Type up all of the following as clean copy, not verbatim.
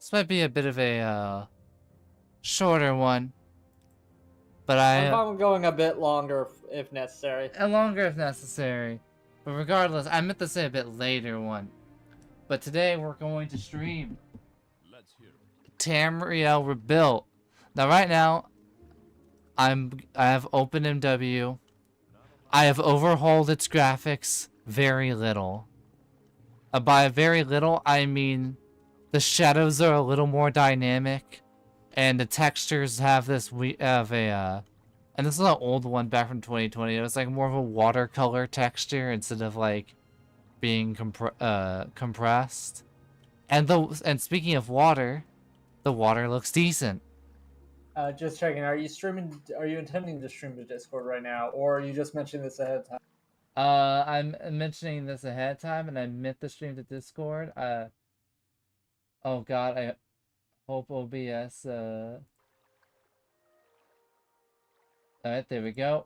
This might be a bit of a shorter one, but I'm going a bit longer if necessary. Longer if necessary. But regardless, I meant to say a bit later one. But today we're going to stream Tamriel Rebuilt. Now right now, I have OpenMW. I have overhauled its graphics very little. By very little, I mean the shadows are a little more dynamic, and the textures have this and this is an old one back from 2020. It was like more of a watercolor texture instead of like being compressed. And speaking of water, the water looks decent. Just checking. Are you streaming? Are you intending to stream to Discord right now, or are you just mentioning this ahead of time? I'm mentioning this ahead of time, and I meant to stream to Discord. Oh God, I hope OBS. All right, there we go.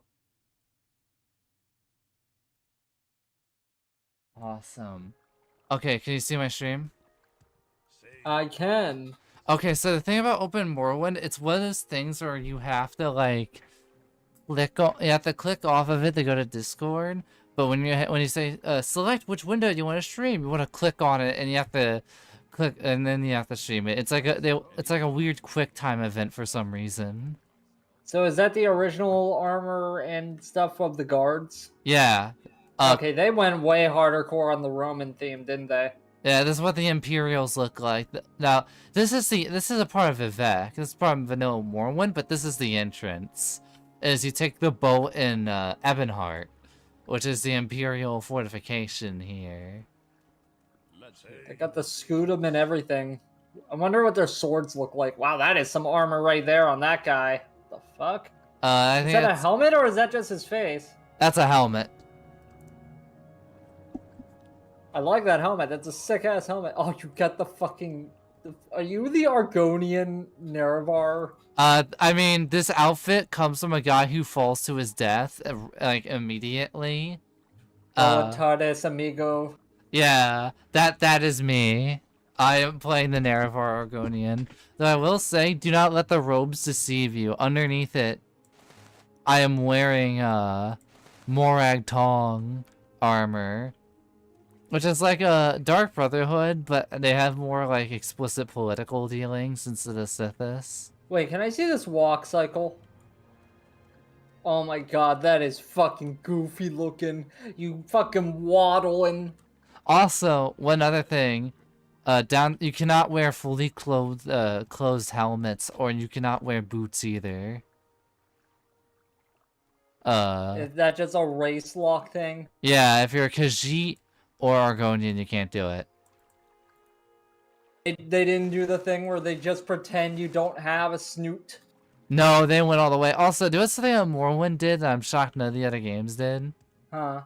Awesome. Okay, can you see my stream? I can. Okay, so the thing about Open Morrowind, it's one of those things where you have to like you have to click off of it to go to Discord. But when you say select which window you want to stream, you want to click on it, and you have to click, and then you have to stream it. It's like a weird quick time event for some reason. So is that the original armor and stuff of the guards? Yeah. Okay, they went way harder core on the Roman theme, didn't they? Yeah, this is what the Imperials look like. Now, this is a part of Vivek. This is part of Vanilla Morrowind, but this is the entrance. Is you take the boat in Ebonheart, which is the Imperial fortification here. They got the scutum and everything. I wonder what their swords look like. Wow, that is some armor right there on that guy. The fuck? I think is that a helmet or is that just his face? That's a helmet. I like that helmet. That's a sick ass helmet. Oh, you got the fucking. Are you the Argonian Nerevar? I mean, this outfit comes from a guy who falls to his death like immediately. Tardes amigo. Yeah, that is me. I am playing the Nerevar Argonian. Though I will say, do not let the robes deceive you. Underneath it, I am wearing Morag Tong armor, which is like a Dark Brotherhood, but they have more like explicit political dealings instead of Sithis. Wait, can I see this walk cycle? Oh my god, that is fucking goofy looking. You fucking waddling. Also, one other thing, you cannot wear fully closed helmets, or you cannot wear boots either. Is that just a race lock thing? Yeah, if you're a Khajiit or Argonian, you can't do it. They didn't do the thing where they just pretend you don't have a snoot? No, they went all the way. Also, do something that Morrowind did that I'm shocked none of the other games did. Huh.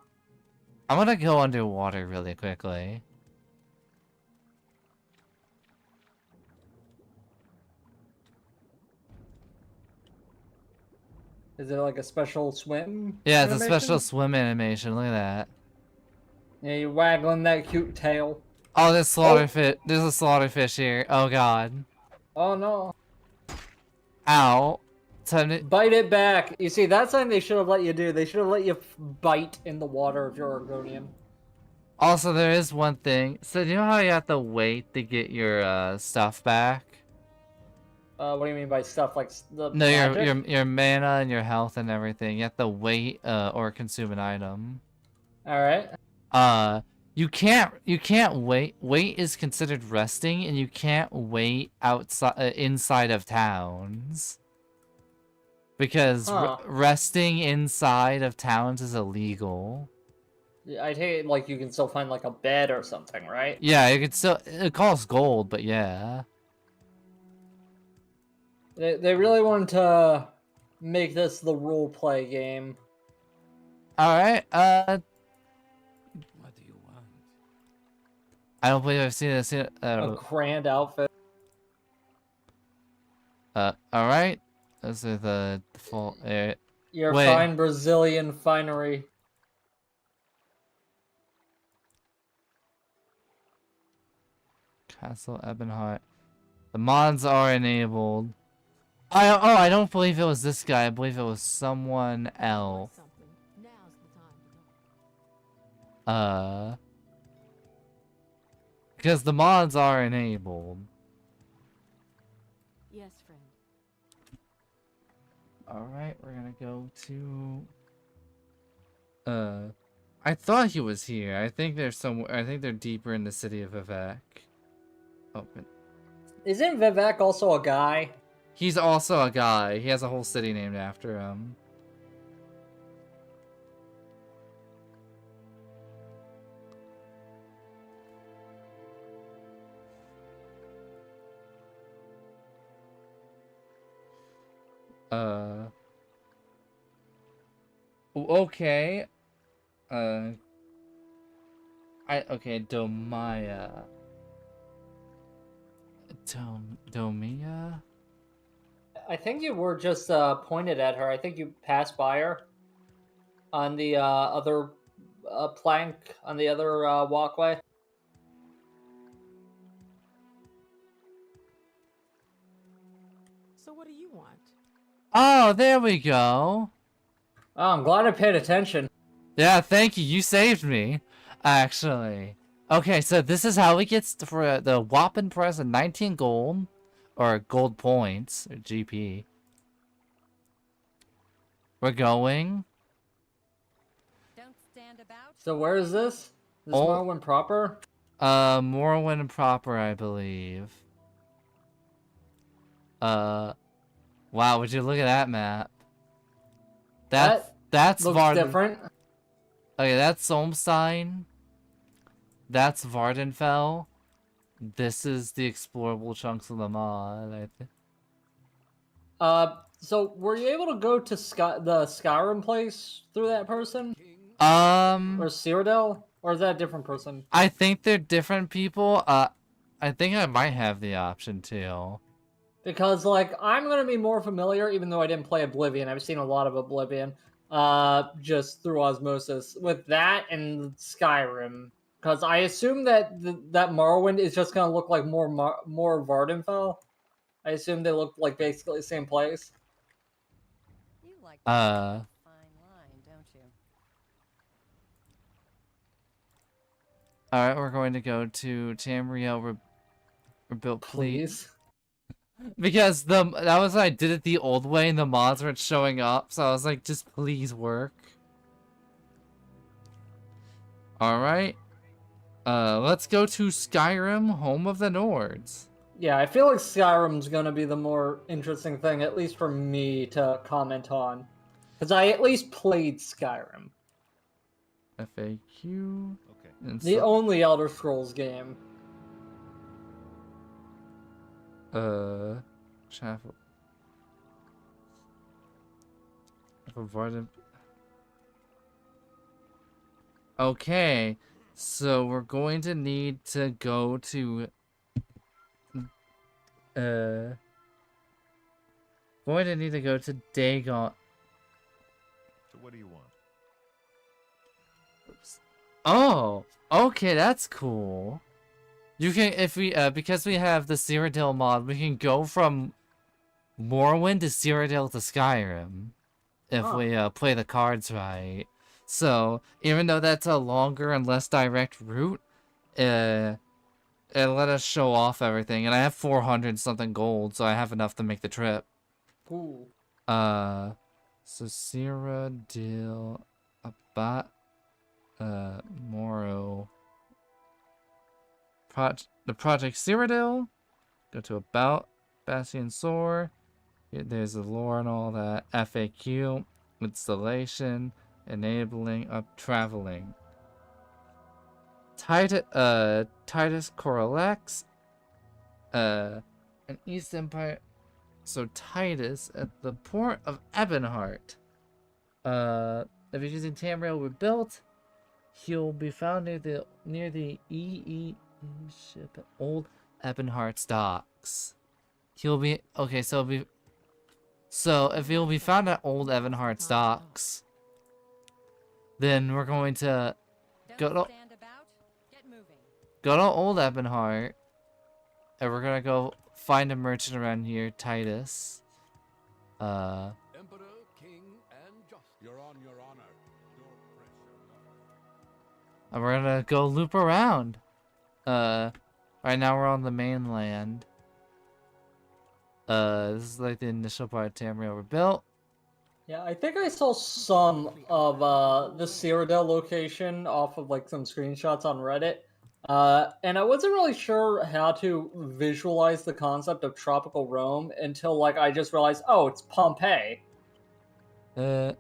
I'm gonna go underwater really quickly. Is it like a special swim? Yeah, it's animation? a special swim animation. Look at that. Yeah, you're waggling that cute tail. Oh, there's slaughterfish. There's a slaughterfish here. Oh god. Oh no. Ow. Bite it back. You see, that's something they should have let you do. They should have let you bite in the water if you're Argonian. Also, there is one thing. So, do you know how you have to wait to get your stuff back? What do you mean by stuff like the No, magic? your mana and your health and everything. You have to wait or consume an item. All right. You can't wait. Wait is considered resting, and you can't wait outside inside of towns. Because resting inside of towns is illegal. I take it like you can still find like a bed or something, right? Yeah, you could still. It costs gold, but yeah. They really wanted to make this the role play game. All right. What do you want? I don't believe I've seen this yet. A grand outfit. All right. This is the default. Your fine Brazilian finery. Castle Ebonheart. The mods are enabled. I don't believe it was this guy. I believe it was someone else. Because the mods are enabled. Yes, friend. Alright, we're gonna go to... I thought he was here. I think they're somewhere. I think they're deeper in the city of Vivek. Open. Isn't Vivek also a guy? He's also a guy. He has a whole city named after him. Okay. Okay, Domaya. Domia? I think you were just pointed at her. I think you passed by her on the other plank on the other walkway. So what do you want? Oh, there we go. Oh, I'm glad I paid attention. Yeah, thank you. You saved me, actually. Okay, so this is how we get for the whopping price of 19 gold, or gold points, or GP. We're going. Don't stand about. So where is this? This Oh. Morrowind proper? Morrowind proper, I believe. Wow, would you look at that map? That's Looks Varden. different. Okay, that's Solmstein. That's Vardenfell. This is the explorable chunks of the mod, I think. So were you able to go to the Skyrim place through that person? Or Cyrodiil? Or is that a different person? I think they're different people. I think I might have the option to. Because, like, I'm gonna be more familiar, even though I didn't play Oblivion. I've seen a lot of Oblivion, just through osmosis, with that and Skyrim. Because I assume that that Morrowind is just gonna look like more Vardenfell. I assume they look like basically the same place. You like that fine line, don't you? Alright, we're going to go to Tamriel rebuilt, please. Because that was what I did it the old way and the mods weren't showing up, so I was like, just please work. Alright. Let's go to Skyrim, home of the Nords. Yeah, I feel like Skyrim's gonna be the more interesting thing, at least for me to comment on. Because I at least played Skyrim. FAQ. Okay. The only Elder Scrolls game. Chapel. Okay, so we're going to need to go to Dagon. So what do you want? Oops. Oh, okay, that's cool. You can, if we, because we have the Cyrodiil mod, we can go from Morrowind to Cyrodiil to Skyrim. If we, play the cards right. So, even though that's a longer and less direct route, it let us show off everything. And I have 400 something gold, so I have enough to make the trip. Cool. So Cyrodiil, about, Morrow. The Project Cyrodiil. Go to About, Bastion Soar. There's the lore and all that. FAQ, installation, enabling up traveling. Titus Coralex, an East Empire. So Titus at the port of Ebonheart. If you're using Tamriel rebuilt, he'll be found near the EE ship at Old Ebonheart's docks. He'll be okay. So if he'll be found at Old Ebonheart's docks, then we're going to go to Old Ebonheart, And we're gonna go find a merchant around here, Titus. Emperor, King, and Justice. You're on, Your Honor. Your pressure. And we're gonna go loop around. Right now we're on the mainland. This is like the initial part of Tamriel rebuilt. Yeah, I think I saw some of the Cyrodiil location off of like some screenshots on Reddit. And I wasn't really sure how to visualize the concept of tropical Rome until like I just realized, oh, it's Pompeii. Is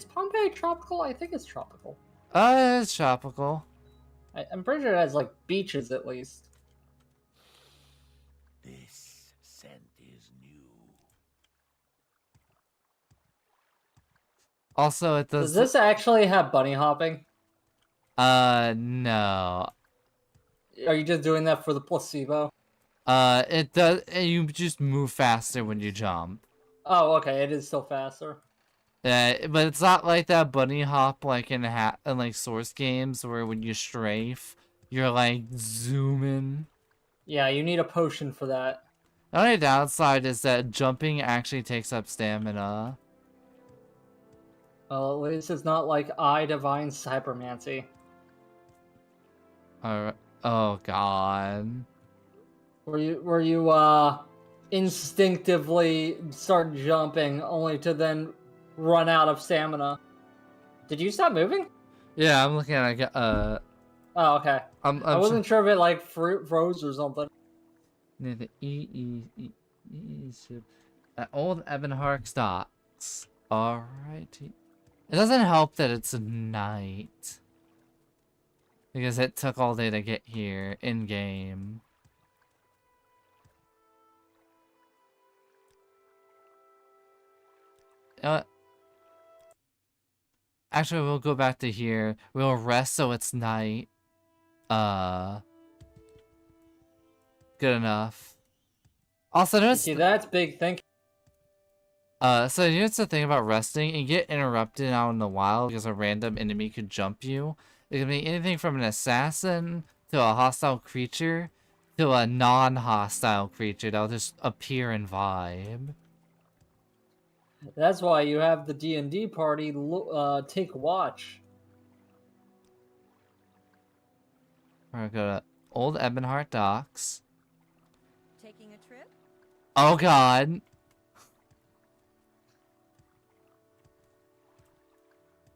Pompeii tropical? I think it's tropical. it's tropical. I'm pretty sure it has like beaches at least. This scent is new. Also, it Does does. this actually have bunny hopping? No. Are you just doing that for the placebo? It does. You just move faster when you jump. Oh, okay, it is still faster. Yeah, but it's not like that bunny hop like in like Source games where when you strafe, you're like zooming. Yeah, you need a potion for that. The only downside is that jumping actually takes up stamina. Well, at least it's not like I Divine Cybermancy. Alright. Oh god. Where you instinctively start jumping only to then run out of stamina. Did you stop moving? Yeah, I'm looking at Oh, okay. I'm I wasn't sure if it like froze or something. near the ship at Old Ebonhark's docks. Alrighty. It doesn't help that it's night. Because it took all day to get here in game. Actually, we'll go back to here. We'll rest so it's night. Good enough. Also, notice. See, that's big thinking. So here's the thing about resting. You get interrupted out in the wild because a random enemy could jump you. It can be anything from an assassin to a hostile creature to a non-hostile creature that'll just appear and vibe. That's why you have the D&D party take watch. We're gonna go to Old Ebonheart Docks. Taking a trip? Oh god.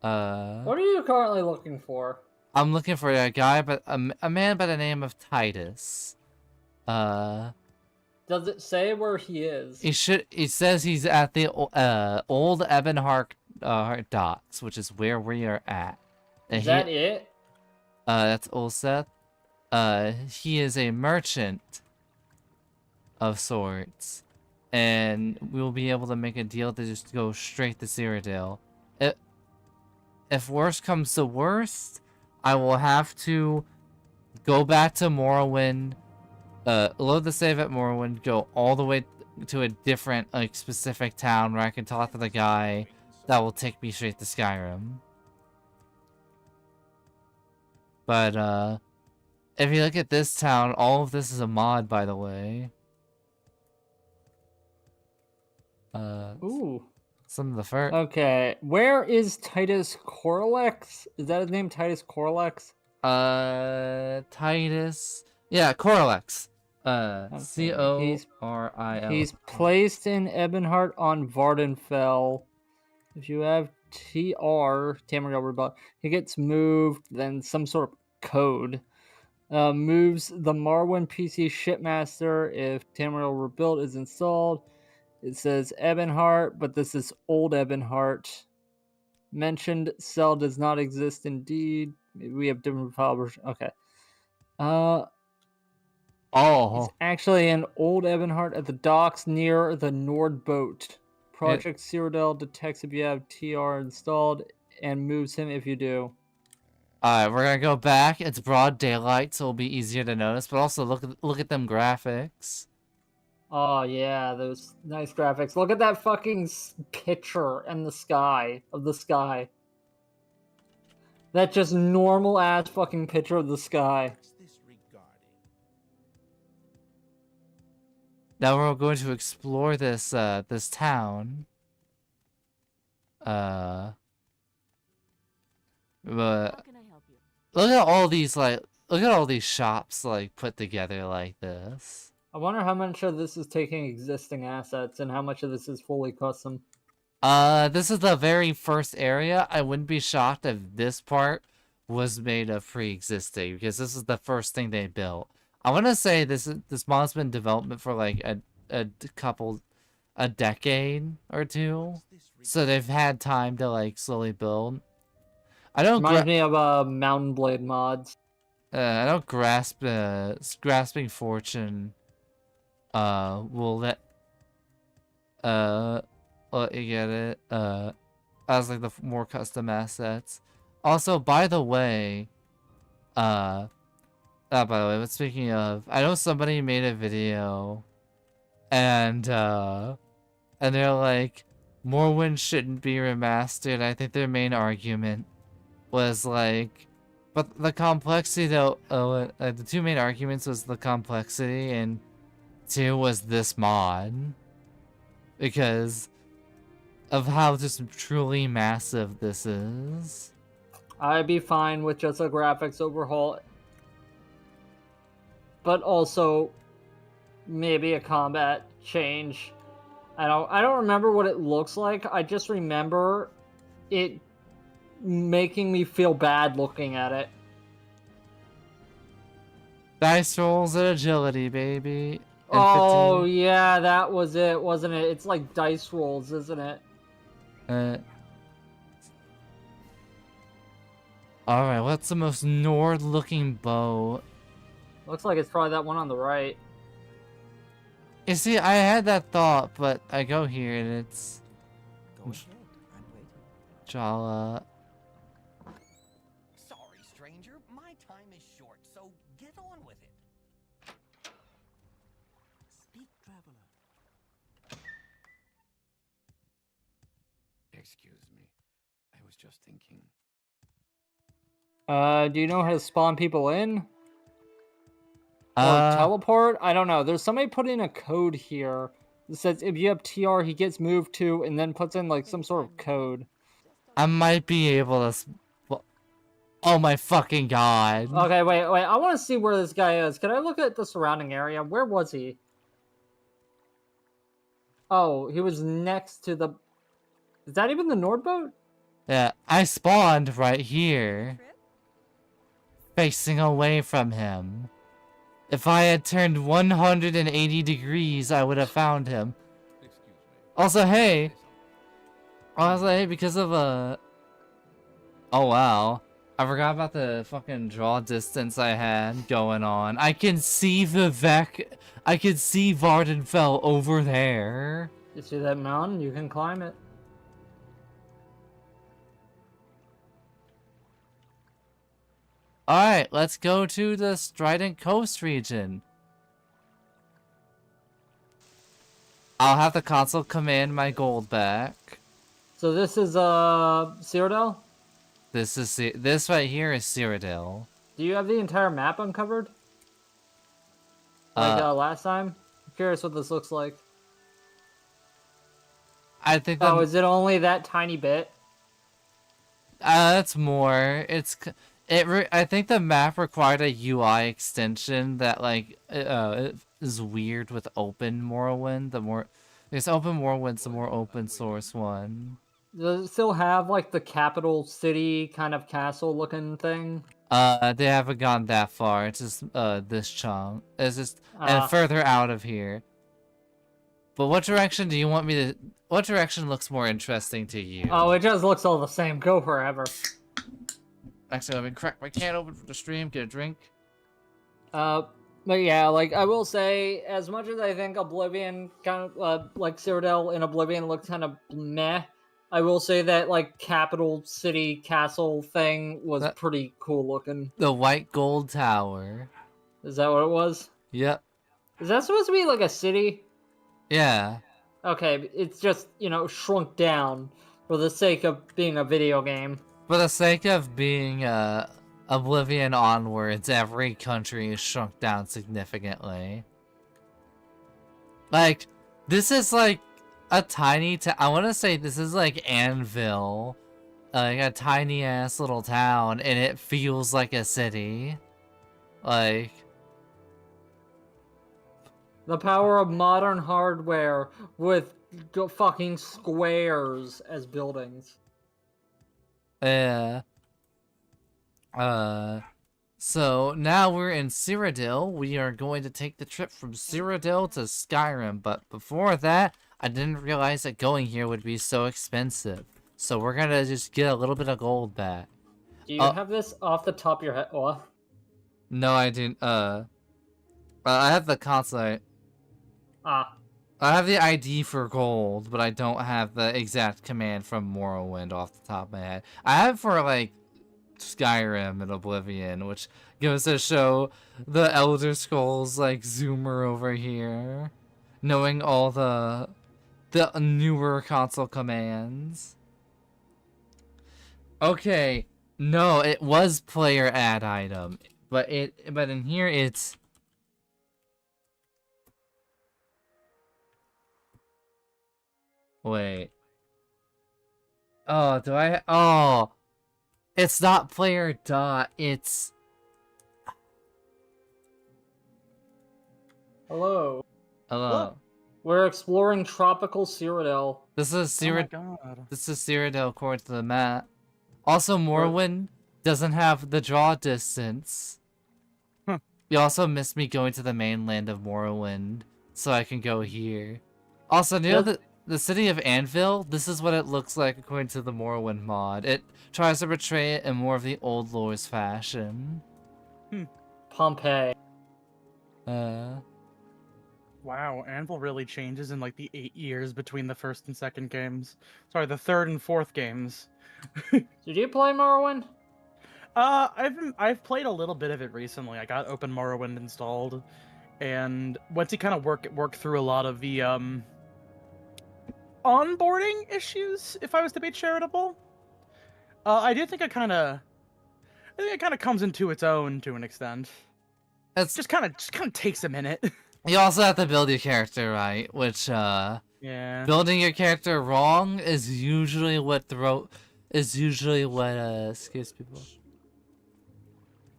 What are you currently looking for? I'm looking for a guy, but a man by the name of Titus. Does it say where he is? He says he's at the Old Ebonheart Docks, which is where we are at. And Is that it? That's Ulseth. He is a merchant of sorts, and we'll be able to make a deal to just go straight to Cyrodiil. If worst comes to worst, I will have to go back to Morrowind, load the save at Morrowind, go all the way to a different, like, specific town where I can talk to the guy that will take me straight to Skyrim. But, if you look at this town, all of this is a mod, by the way. Ooh. Some of the first. Okay, where is Titus Corlex? Is that his name, Titus Corlex? Titus. Yeah, Corlex. Okay, C-O-R-I-L. He's placed in Ebonheart on Vardenfell. If you have TR, Tamriel Rebel, he gets moved, then some sort of code. Moves the Morrowind PC shipmaster if Tamriel Rebuilt is installed. It says Ebonheart, but this is Old Ebonheart. Mentioned cell does not exist indeed. Maybe we have different file version. Okay. It's actually in Old Ebonheart at the docks near the Nord boat. Project Cyrodiil detects if you have TR installed and moves him if you do. Alright, we're gonna go back. It's broad daylight, so it'll be easier to notice. But also look at them graphics. Oh yeah, those nice graphics. Look at that fucking picture in the sky of the sky. That just normal ass fucking picture of the sky. What's this regarding? Now we're going to explore this this town. But How can I help you? look at all these look at all these shops put together like this. I wonder how much of this is taking existing assets and how much of this is fully custom. This is the very first area. I wouldn't be shocked if this part was made of pre-existing because this is the first thing they built. I want to say this mod's been in development for like a decade or two, so they've had time to like slowly build. I don't Reminds me of Mountain Blade mods. I don't grasp grasping fortune will let you get it as like the more custom assets. Also, by the way, but speaking of, I know somebody made a video and they're like Morrowind shouldn't be remastered. I think their main argument was like, but the complexity though, the two main arguments was the complexity and two was this mod because of how just truly massive this is. I'd be fine with just a graphics overhaul, but also maybe a combat change. I don't remember what it looks like. I just remember it making me feel bad looking at it. Dice rolls and agility, baby. And Oh 15. yeah, that was it, wasn't it? It's like dice rolls, isn't it? Alright, what's the most Nord-looking boat? Looks like it's probably that one on the right. You see, I had that thought, but I go here and it's Go ahead. I'm waiting. Jala. Sorry, stranger. My time is short, so get on with it. Speak, traveler. Excuse me. I was just thinking. Do you know how to spawn people in? Or teleport? I don't know. There's somebody put in a code here that says if you have TR, he gets moved to, and then puts in like some sort of code. I might be able to. Oh my fucking god! Okay, wait. I want to see where this guy is. Can I look at the surrounding area? Where was he? Oh, he was next to the. Is that even the Nord boat? Yeah, I spawned right here, facing away from him. If I had turned 180 degrees, I would have found him. Excuse me. Also, hey, because of oh wow, I forgot about the fucking draw distance I had going on. I can see I can see Vardenfell over there. You see that mountain? You can climb it. Alright, let's go to the Strident Coast region. I'll have the console command my gold back. So this is Cyrodiil? This right here is Cyrodiil. Do you have the entire map uncovered? Like last time? I'm curious what this looks like. I think Oh, is it only that tiny bit? that's more. I think the map required a UI extension that is weird with Open Morrowind. There's Open Morrowind's the more open source one. Does it still have like the capital city kind of castle looking thing? They haven't gone that far. It's just this chunk. It's just and further out of here. But what direction do you want me to? What direction looks more interesting to you? Oh, it just looks all the same. Go wherever. Actually, let me crack my can open for the stream. Get a drink. But yeah, like I will say, as much as I think Oblivion kind of like Cyrodiil in Oblivion looked kind of meh, I will say that like capital city castle thing was pretty cool looking. The white gold tower. Is that what it was? Yep. Is that supposed to be like a city? Yeah. Okay, it's just, you know, shrunk down for the sake of being a video game. For the sake of being Oblivion onwards, every country is shrunk down significantly. Like, this is like a tiny I want to say this is like Anvil. Like a tiny ass little town, and it feels like a city. Like, The power of modern hardware with fucking squares as buildings. yeah. So now we're in Cyrodiil. We are going to take the trip from Cyrodiil to Skyrim, but before that, I didn't realize that going here would be so expensive. So we're gonna just get a little bit of gold back. Do you have this off the top of your head? What? No, I didn't. I have the console. Ah. I have the ID for gold, but I don't have the exact command from Morrowind off the top of my head. I have for, like, Skyrim and Oblivion, which goes to show the Elder Scrolls, like, zoomer over here. Knowing all the newer console commands. Okay, no, it was player add item, but in here it's... Wait. Oh, oh, it's not player dot, it's... Hello. Hello. Look, we're exploring tropical Cyrodiil. This is Oh my god. This is Cyrodiil according to the map. Also, Morrowind doesn't have the draw distance. Huh. You also missed me going to the mainland of Morrowind, so I can go here. Also, near the city of Anvil, this is what it looks like according to the Morrowind mod. It tries to portray it in more of the old lore's fashion. Pompeii. Wow, Anvil really changes in like the 8 years between the first and second games. Sorry, the third and fourth games. Did you play Morrowind? I've played a little bit of it recently. I got Open Morrowind installed, and once you kind of work through a lot of the onboarding issues, if I was to be charitable, I do think it kind of comes into its own to an extent. It's Just kind of takes a minute. You also have to build your character right, which Yeah. building your character wrong is usually what scares people.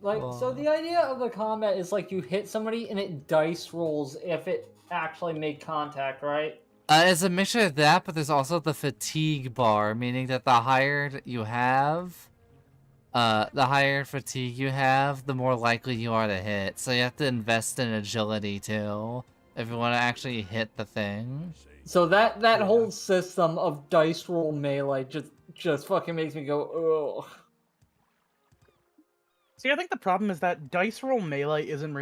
Like, so the idea of the combat is like you hit somebody and it dice rolls if it actually made contact, right? It's a mixture of that, but there's also the fatigue bar, meaning that the higher fatigue you have, the more likely you are to hit. So you have to invest in agility too, if you want to actually hit the thing. So that whole system of dice roll melee just fucking makes me go, ugh. See, I think the problem is that dice roll melee isn't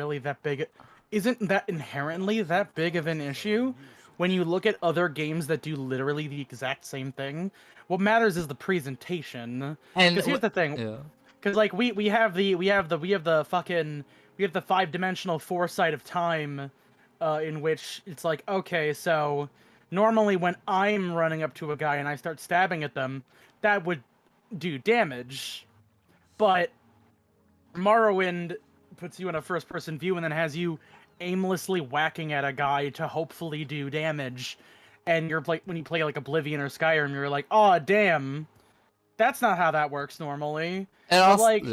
that inherently that big of an issue when you look at other games that do literally the exact same thing. What matters is the presentation. And Because here's the thing. Yeah. Because like we have the 5-dimensional foresight of time, in which it's like, okay, so normally when I'm running up to a guy and I start stabbing at them, that would do damage, but Morrowind puts you in a first-person view and then has you aimlessly whacking at a guy to hopefully do damage. And when you play like Oblivion or Skyrim, you're like, oh damn, that's not how that works normally. And also, like,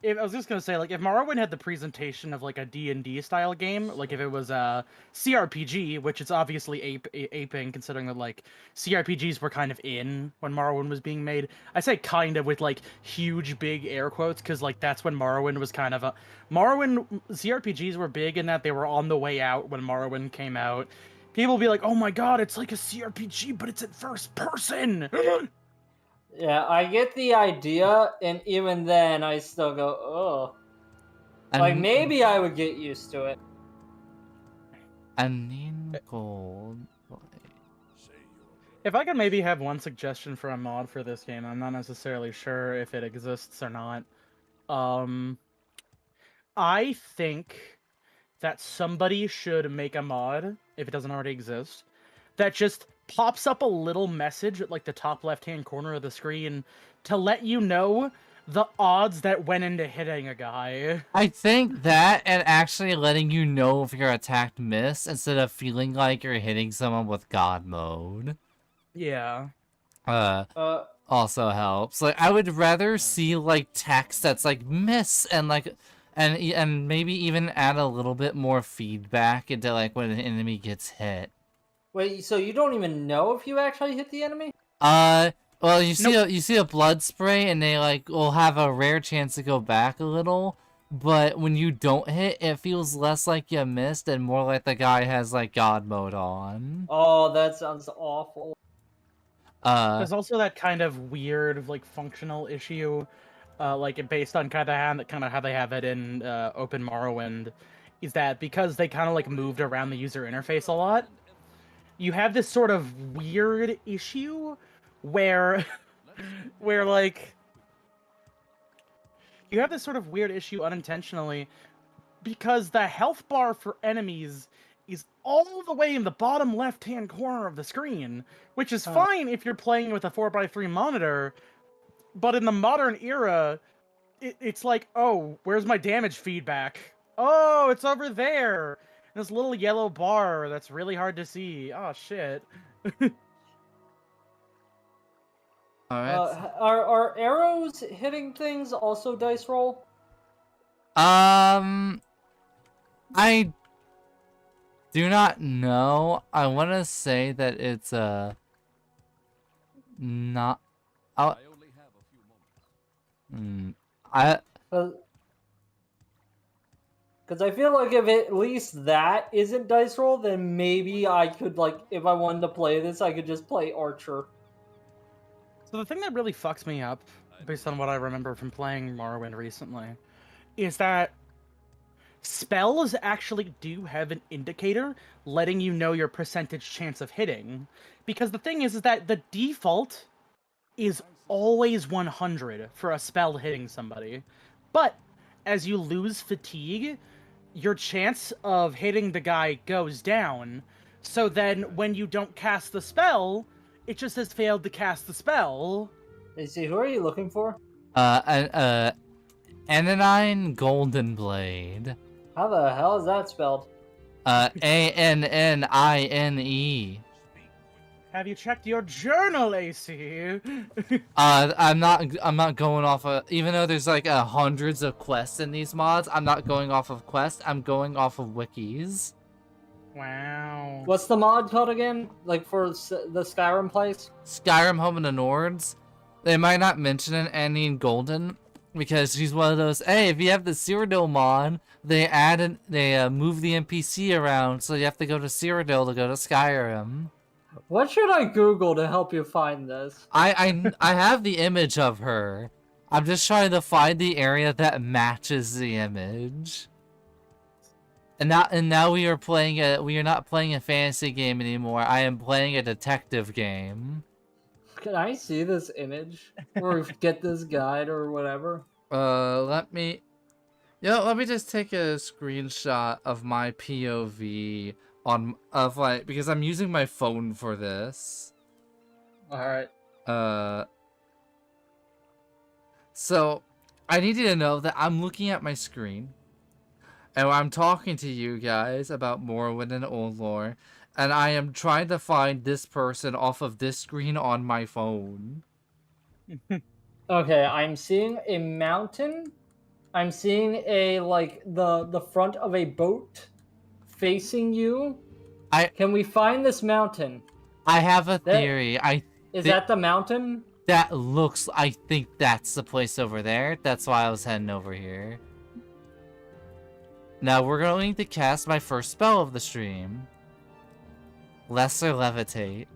I was just gonna say, like, if Morrowind had the presentation of like a D&D style game, like if it was a CRPG, which it's obviously aping, considering that like CRPGs were kind of in when Morrowind was being made. I say kind of with like huge big air quotes, because like that's when Morrowind was kind of a CRPGs were big in that they were on the way out when Morrowind came out. People will be like, oh my god, it's like a CRPG, but it's in first person. Yeah, I get the idea, and even then, I still go, oh. Like, maybe I would get used to it. I need gold. If I could maybe have one suggestion for a mod for this game, I'm not necessarily sure if it exists or not. I think that somebody should make a mod, if it doesn't already exist, that just pops up a little message at like the top left-hand corner of the screen to let you know the odds that went into hitting a guy. I think that and actually letting you know if your attack missed instead of feeling like you're hitting someone with God mode. Yeah. Also helps. Like I would rather see like text that's like miss and like and maybe even add a little bit more feedback into like when an enemy gets hit. Wait, so you don't even know if you actually hit the enemy? Well, you see a blood spray, and they like will have a rare chance to go back a little. But when you don't hit, it feels less like you missed and more like the guy has like God mode on. Oh, that sounds awful. There's also that kind of weird, like, functional issue, like, based on kind of how they have it in Open Morrowind, is that because they kind of, like, moved around the user interface a lot, you have this sort of weird issue where, like, you have this sort of weird issue unintentionally because the health bar for enemies is all the way in the bottom left-hand corner of the screen, which is fine if you're playing with a 4x3 monitor, but in the modern era, it's like, oh, where's my damage feedback? Oh, it's over there! This little yellow bar that's really hard to see. Oh, shit. Alright. Are arrows hitting things also dice roll? I do not know. I want to say that it's not. I only have a few moments. Because I feel like if at least that isn't dice roll, then maybe I could, like, if I wanted to play this, I could just play Archer. So the thing that really fucks me up, based on what I remember from playing Morrowind recently, is that spells actually do have an indicator letting you know your percentage chance of hitting. Because the thing is that the default is always 100 for a spell hitting somebody. But as you lose fatigue, your chance of hitting the guy goes down. So then when you don't cast the spell, it just has failed to cast the spell. Let's see, who are you looking for? Ananine Golden Blade. How the hell is that spelled? Annine. Have you checked your journal, AC? I'm not going off of, even though there's like hundreds of quests in these mods, I'm not going off of quests, I'm going off of wikis. Wow. What's the mod called again? Like for the Skyrim place? Skyrim Home of the Nords. They might not mention an Annine Golden because she's one of those, hey, if you have the Cyrodiil mod, they move the NPC around, so you have to go to Cyrodiil to go to Skyrim. What should I Google to help you find this? I have the image of her. I'm just trying to find the area that matches the image. And now we are not playing a fantasy game anymore. I am playing a detective game. Can I see this image? Or get this guide or whatever? Let me just take a screenshot of my POV because I'm using my phone for this. Alright. So I need you to know that I'm looking at my screen and I'm talking to you guys about Morrowind and Old Lore, and I am trying to find this person off of this screen on my phone. Okay, I'm seeing a mountain. I'm seeing the front of a boat facing you. Can we find this mountain? I have a theory. Is that the mountain? I think that's the place over there. That's why I was heading over here. Now we're going to cast my first spell of the stream. Lesser Levitate.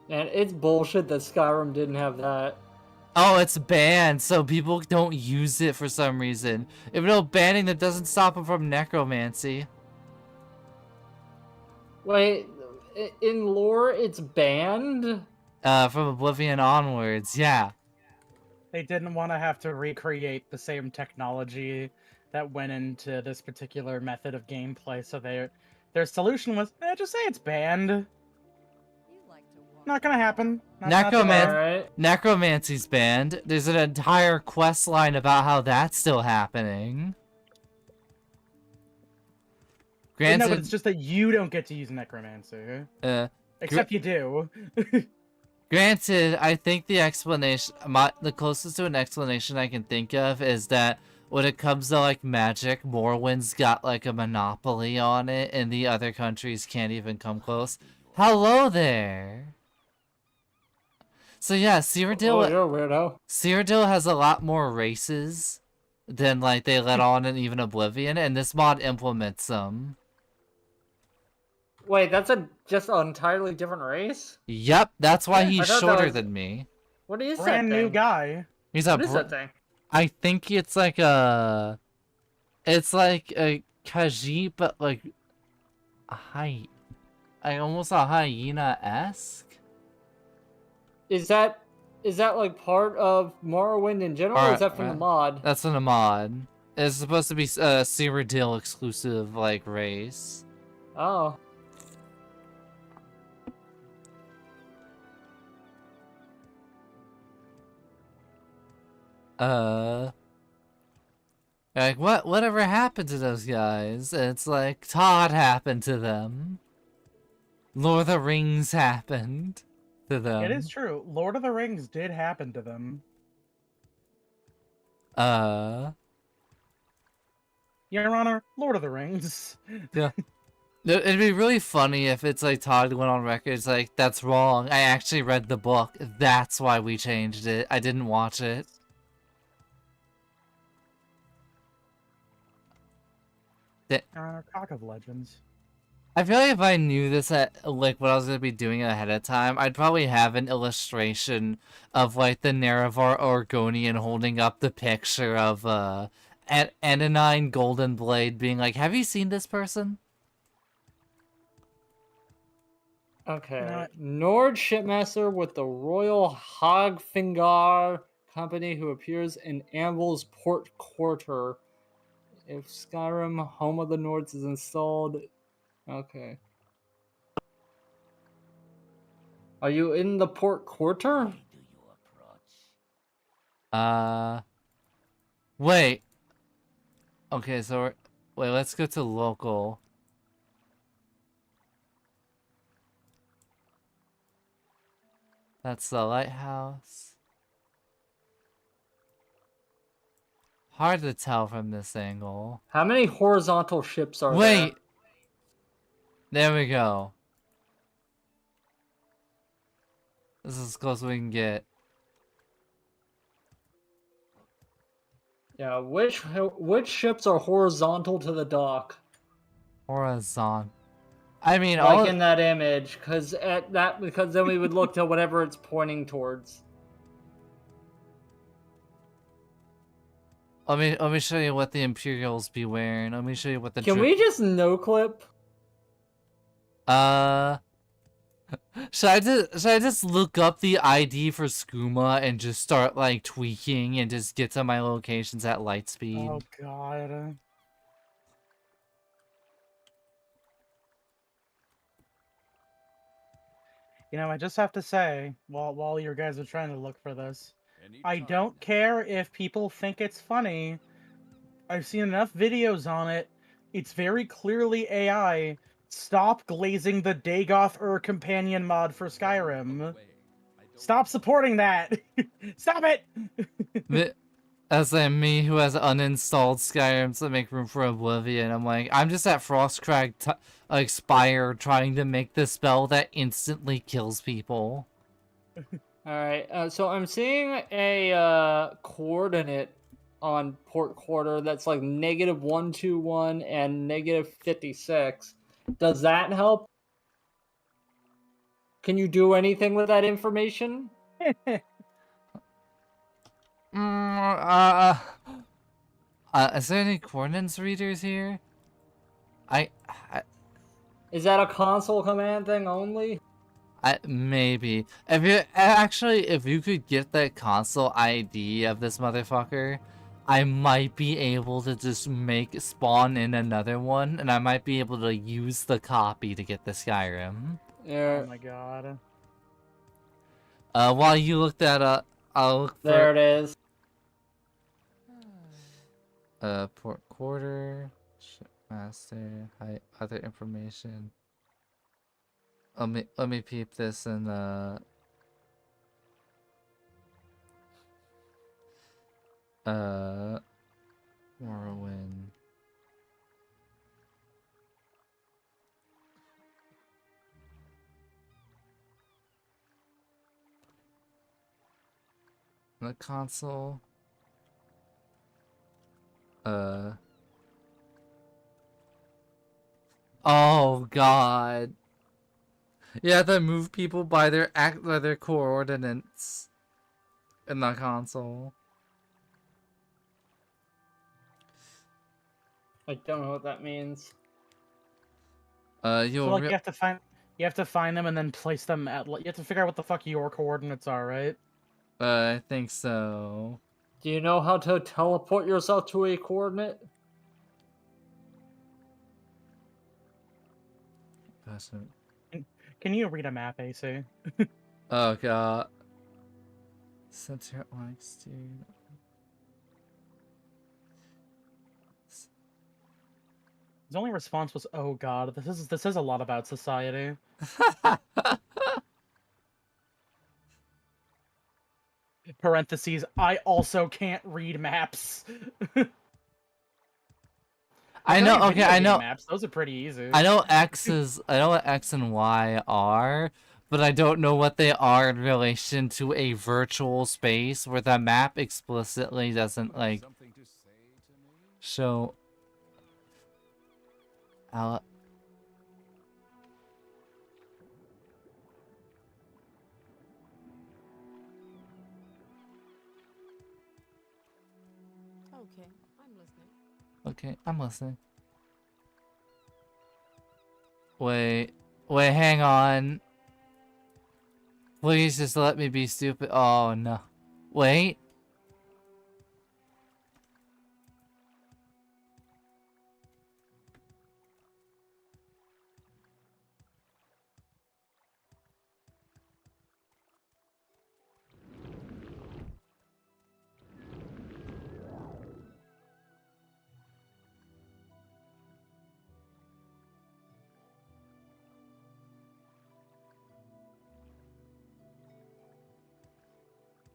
And it's bullshit that Skyrim didn't have that. Oh, it's banned, so people don't use it for some reason. Even though banning that doesn't stop them from necromancy. Wait, in lore it's banned? From Oblivion onwards, yeah. They didn't want to have to recreate the same technology that went into this particular method of gameplay, so their solution was, just say it's banned. You like to Not gonna happen. Necroman- Alright. Necromancy's banned. There's an entire quest line about how that's still happening. No, Granted, but it's just that you don't get to use necromancer. Except you do. Granted, I think the explanation, the closest to an explanation I can think of is that when it comes to like magic, Morrowind's got like a monopoly on it, and the other countries can't even come close. Hello there. So yeah, Cyrodiil. Oh, you're a weirdo. Cyrodiil has a lot more races than like they let on in even Oblivion, and this mod implements them. Wait, that's just an entirely different race? Yep, that's why I he's thought that shorter was- than me. What is Brand that new thing? guy. He's a What is that thing? I think it's like a... It's like a Khajiit, but like... almost a hyena-esque? Is that like part of Morrowind in general, or is that from the mod? That's in a mod. It's supposed to be a Cyrodiil exclusive, like, race. Oh. Like, whatever happened to those guys? It's like, Todd happened to them. Lord of the Rings happened to them. It is true. Lord of the Rings did happen to them. Your Honor, Lord of the Rings. Yeah. It'd be really funny if it's like Todd went on record, it's like, that's wrong. I actually read the book. That's why we changed it. I didn't watch it. Your Honor, Cock of Legends. I feel like if I knew this at like what I was gonna be doing ahead of time, I'd probably have an illustration of like the Nerevar Orgonian holding up the picture of Ananine Golden Blade being like, have you seen this person? Okay. Nord shipmaster with the Royal Hogfingar company who appears in Anvil's port quarter. If Skyrim, home of the Nords, is installed. Okay. Are you in the port quarter? Wait. Okay, so wait, let's go to local. That's the lighthouse. Hard to tell from this angle. How many horizontal ships are there? Wait! There we go. This is as close as we can get. Yeah, which ships are horizontal to the dock? Horizontal. I mean, Like in that image, because then we would look to whatever it's pointing towards. Let me show you what the Imperials be wearing. Let me show you what the. Can we just no clip? Should I just look up the ID for skooma and just start like tweaking and just get to my locations at light speed? Oh god. You know, I just have to say, while you guys are trying to look for this, I don't care if people think it's funny. I've seen enough videos on it. It's very clearly AI. Stop glazing the Dagoth companion mod for Skyrim. Stop supporting that. Stop it. As in me who has uninstalled Skyrim to make room for Oblivion, I'm like, I'm just at Frostcrag Spire trying to make the spell that instantly kills people. Alright, so I'm seeing a coordinate on port quarter that's like -121 and -56. Does that help? Can you do anything with that information? Is there any coordinates readers here? Is that a console command thing only? Maybe. If you could get that console ID of this motherfucker, I might be able to just spawn in another one, and I might be able to use the copy to get the Skyrim. Yeah. Oh my god. While you look that up, I'll look There for it is. port quarter, master, height, other information. Let me peep this in Morrowind. The console. Oh God. You have to move people by their coordinates in the console. I don't know what that means. So You'll like you have to find them and then place them at. You have to figure out what the fuck your coordinates are, right? I think so. Do you know how to teleport yourself to a coordinate? Can you read a map, AC? Oh God. Center likes dude. His only response was, "Oh God, this is a lot about society." Parentheses. I also can't read maps. I know. Video Okay, I game know. Maps. Those are pretty easy. I know I know what X and Y are, but I don't know what they are in relation to a virtual space where the map explicitly doesn't like Something to say to me? show. Okay, I'm listening. Okay, I'm listening. Wait, hang on. Please just let me be stupid. Oh no. Wait.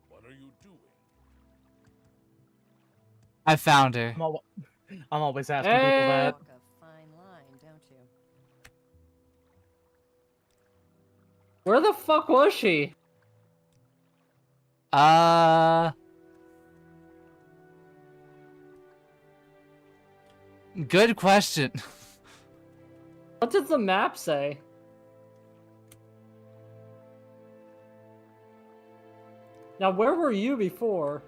What are you doing? I found her. I'm always asking people Hey! that. Walk a fine line, don't you? Where the fuck was she? Good question. What does the map say? Now, where were you before?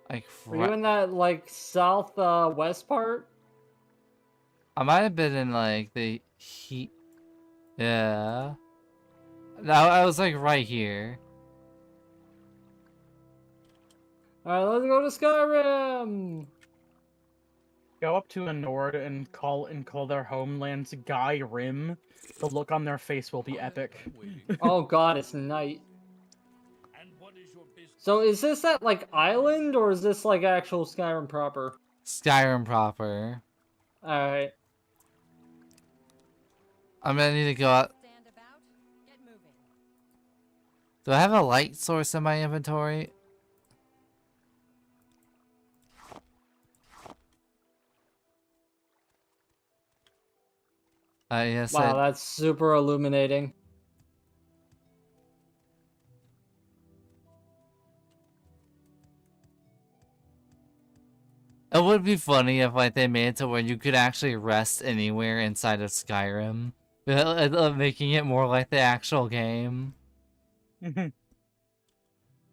Like, Were you in that, like, south, west part? I might have been in like the heat. Yeah. No, I was like right here. Alright, let's go to Skyrim! Go up to a Nord and call their homelands Guy Rim. The look on their face will be epic. Oh god, it's night. And what is your business? So is this that, like, island, or is this, like, actual Skyrim proper? Skyrim proper. Alright. I'm gonna need to go out. Stand about. Get moving. Do I have a light source in my inventory? Yes. Wow, that's super illuminating. It would be funny if like they made it to where you could actually rest anywhere inside of Skyrim, making it more like the actual game. Alright,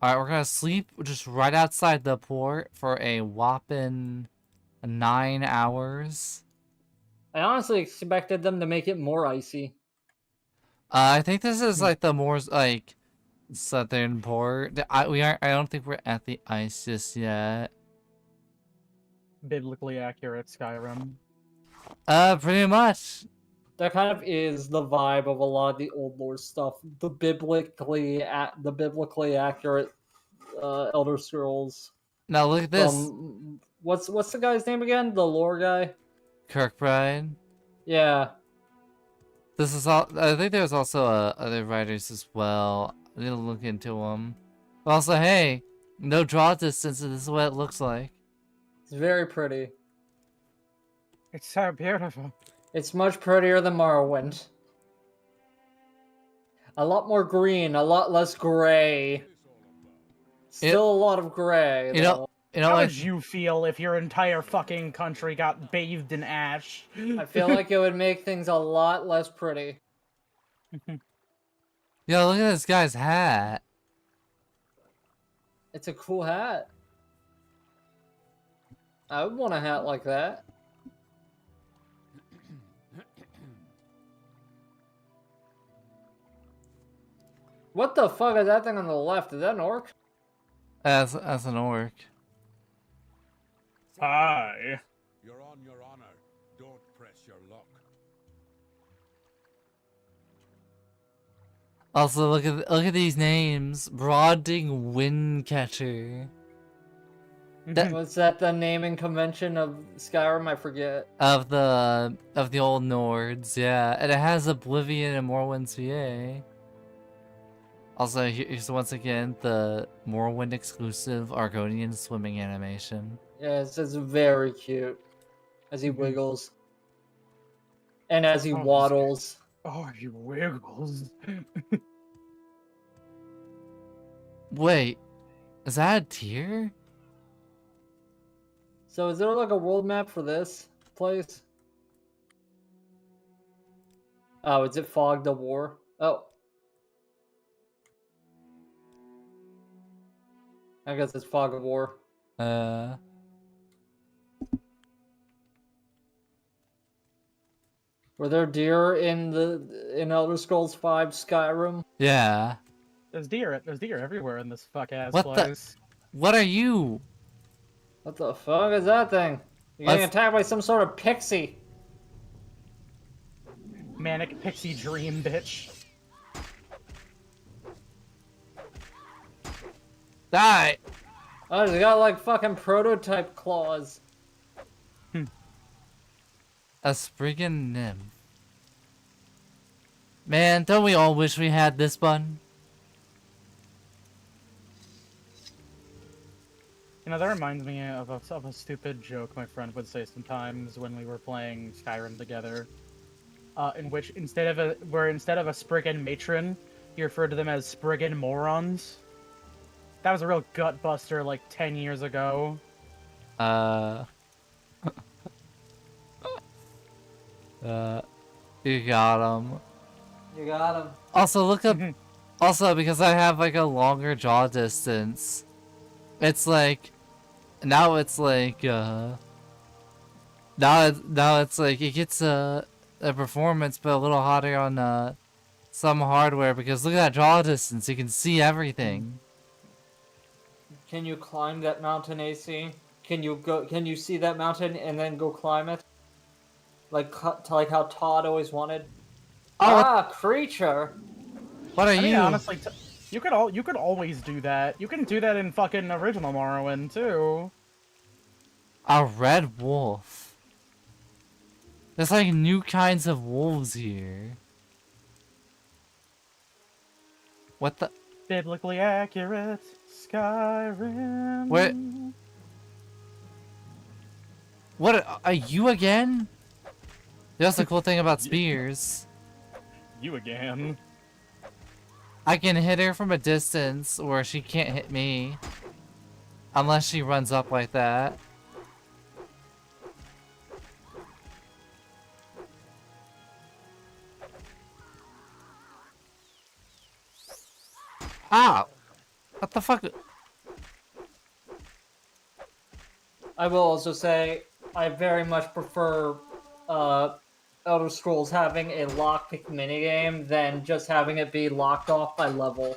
we're gonna sleep just right outside the port for a whopping 9 hours. I honestly expected them to make it more icy. I think this is like the more like southern port. I don't think we're at the ice just yet. Biblically accurate Skyrim. Pretty much. That kind of is the vibe of a lot of the old lore stuff. The biblically accurate Elder Scrolls. Now look at this. What's the guy's name again? The lore guy. Kirkbride. Yeah. This is all. I think there's also other writers as well. I need to look into them. Also, hey, no draw distance, and this is what it looks like. It's very pretty. It's so beautiful. It's much prettier than Morrowind. A lot more green, a lot less gray. Still a lot of gray. You know, How like, would you feel if your entire fucking country got bathed in ash? I feel like it would make things a lot less pretty. yo, look at this guy's hat. It's a cool hat. I would want a hat like that. What the fuck is that thing on the left? Is that an orc? As an orc. Hi. You're on your honor. Don't press your luck. Also, look at these names. Brooding Windcatcher. Was that the naming convention of Skyrim? I forget. Of the old Nords, yeah. And it has Oblivion and Morrowind's VA. Also, here's once again the Morrowind exclusive Argonian swimming animation. Yeah, it's very cute. As he wiggles. And as he waddles. Oh, he wiggles. Wait, is that a deer? So is there like a world map for this place? Oh, is it Fog the War? Oh. I guess it's Fog of War. Were there deer in Elder Scrolls V Skyrim? Yeah. There's deer everywhere in this fuck ass What place. What are you? What the fuck is that thing? You're getting Let's- attacked by some sort of pixie. Manic pixie dream, bitch. Die! Oh, it's got like fucking prototype claws. A Spriggan nymph. Man, don't we all wish we had this button? You know, that reminds me of a stupid joke my friend would say sometimes when we were playing Skyrim together. In which instead of a Spriggan matron, you referred to them as Spriggan morons. That was a real gut buster like 10 years ago. You got him. You got him. Also, look up. Also, because I have like a longer draw distance, it's like now it's like now it's like it gets a performance, but a little hotter on some hardware because look at that draw distance. You can see everything. Can you climb that mountain, AC? Can you see that mountain and then go climb it? Like how Todd always wanted. Oh, Creature. what are I you? mean, honestly, you could always do that. You can do that in fucking original Morrowind too. A red wolf. There's like new kinds of wolves here. What the? Biblically accurate Skyrim. What are you again? That's the cool thing about spears. You again? I can hit her from a distance where she can't hit me. Unless she runs up like that. Ow! What the fuck? I will also say I very much prefer Elder Scrolls having a lockpick minigame than just having it be locked off by level.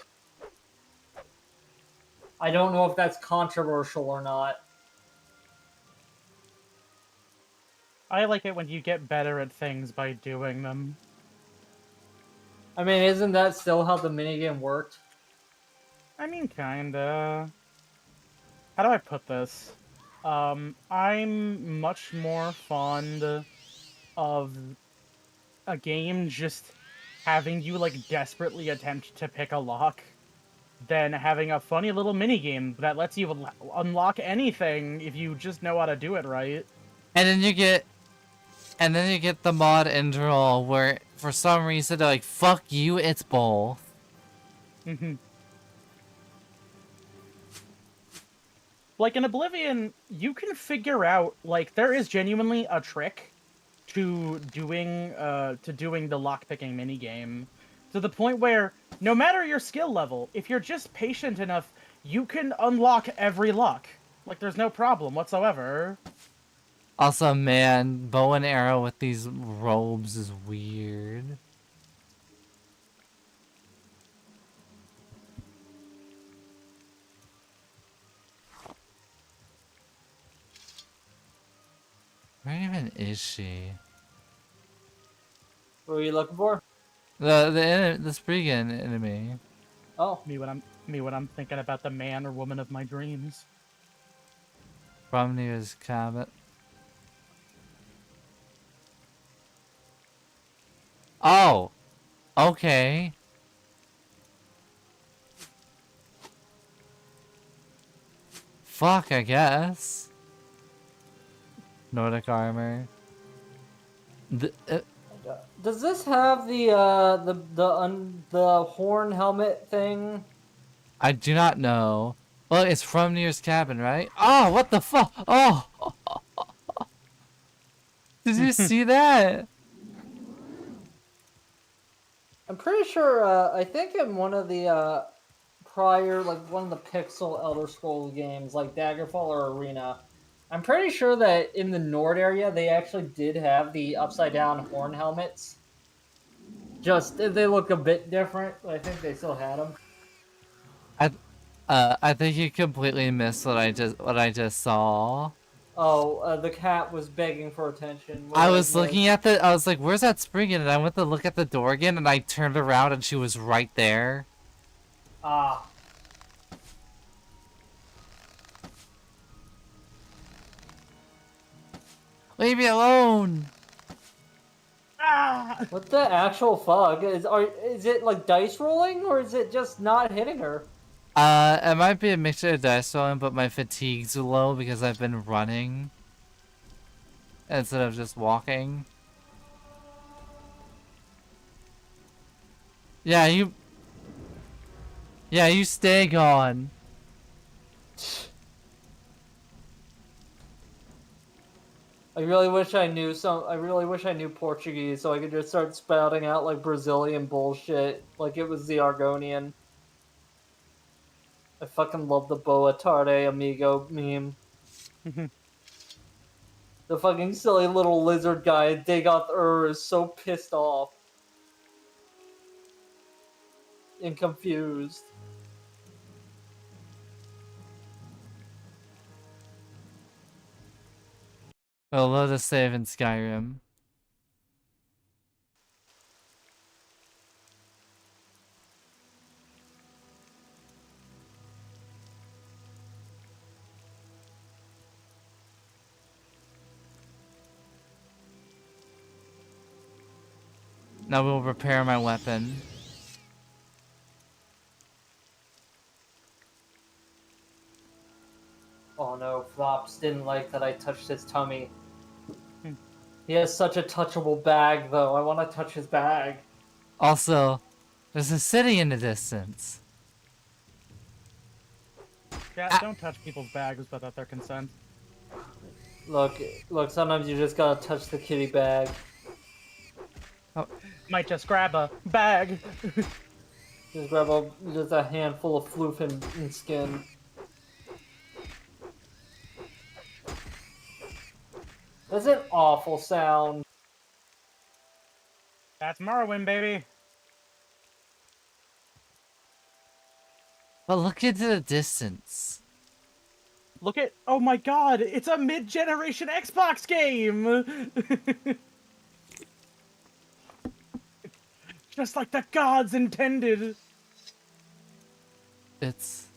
I don't know if that's controversial or not. I like it when you get better at things by doing them. I mean, isn't that still how the minigame worked? I mean, kinda. How do I put this? I'm much more fond of a game just having you, like, desperately attempt to pick a lock than having a funny little minigame that lets you unlock anything if you just know how to do it right. And then you get the mod interval where for some reason they're like, fuck you, it's both. Like, in Oblivion, you can figure out, like, there is genuinely a trick to doing the lockpicking minigame, to the point where no matter your skill level, if you're just patient enough, you can unlock every lock. Like, there's no problem whatsoever. Also, man, bow and arrow with these robes is weird. Where even is she? What are you looking for? The Spriggan enemy. Oh, Me when I'm thinking about the man or woman of my dreams. From near's cabin. Oh! Okay. Fuck, I guess. Nordic armor. does this have the horn helmet thing? I do not know. Well, it's from near's cabin, right? Oh, what the fuck? Oh! Did you see that? I'm pretty sure. I think in one of the prior, like one of the Pixel Elder Scrolls games, like Daggerfall or Arena, I'm pretty sure that in the Nord area they actually did have the upside down horn helmets. Just they look a bit different, but I think they still had them. I think you completely missed what I just saw. Oh, the cat was begging for attention. I was looking at I was like, where's that Spriggan? And I went to look at the door again, and I turned around, and she was right there. Ah. Leave me alone! Ah! What the actual fuck? Is it like dice rolling, or is it just not hitting her? It might be a mixture of dice rolling, but my fatigue's low because I've been running instead of just walking. Yeah, you stay gone. I really wish I knew Portuguese so I could just start spouting out like Brazilian bullshit like it was the Argonian. I fucking love the Boa Tarde Amigo meme. The fucking silly little lizard guy, Dagoth is so pissed off and confused. We'll load a save in Skyrim. Now we'll repair my weapon. Oh no, Flops didn't like that I touched his tummy. He has such a touchable bag, though. I want to touch his bag. Also, there's a city in the distance. Yeah, don't touch people's bags without their consent. Look, sometimes you just gotta touch the kitty bag. Oh. Might just grab a bag. Just grab just a handful of floof and skin. That's an awful sound. That's Morrowind, baby. But look into the distance. Look at, oh my god, it's a mid-generation Xbox game! Just like the gods intended. It's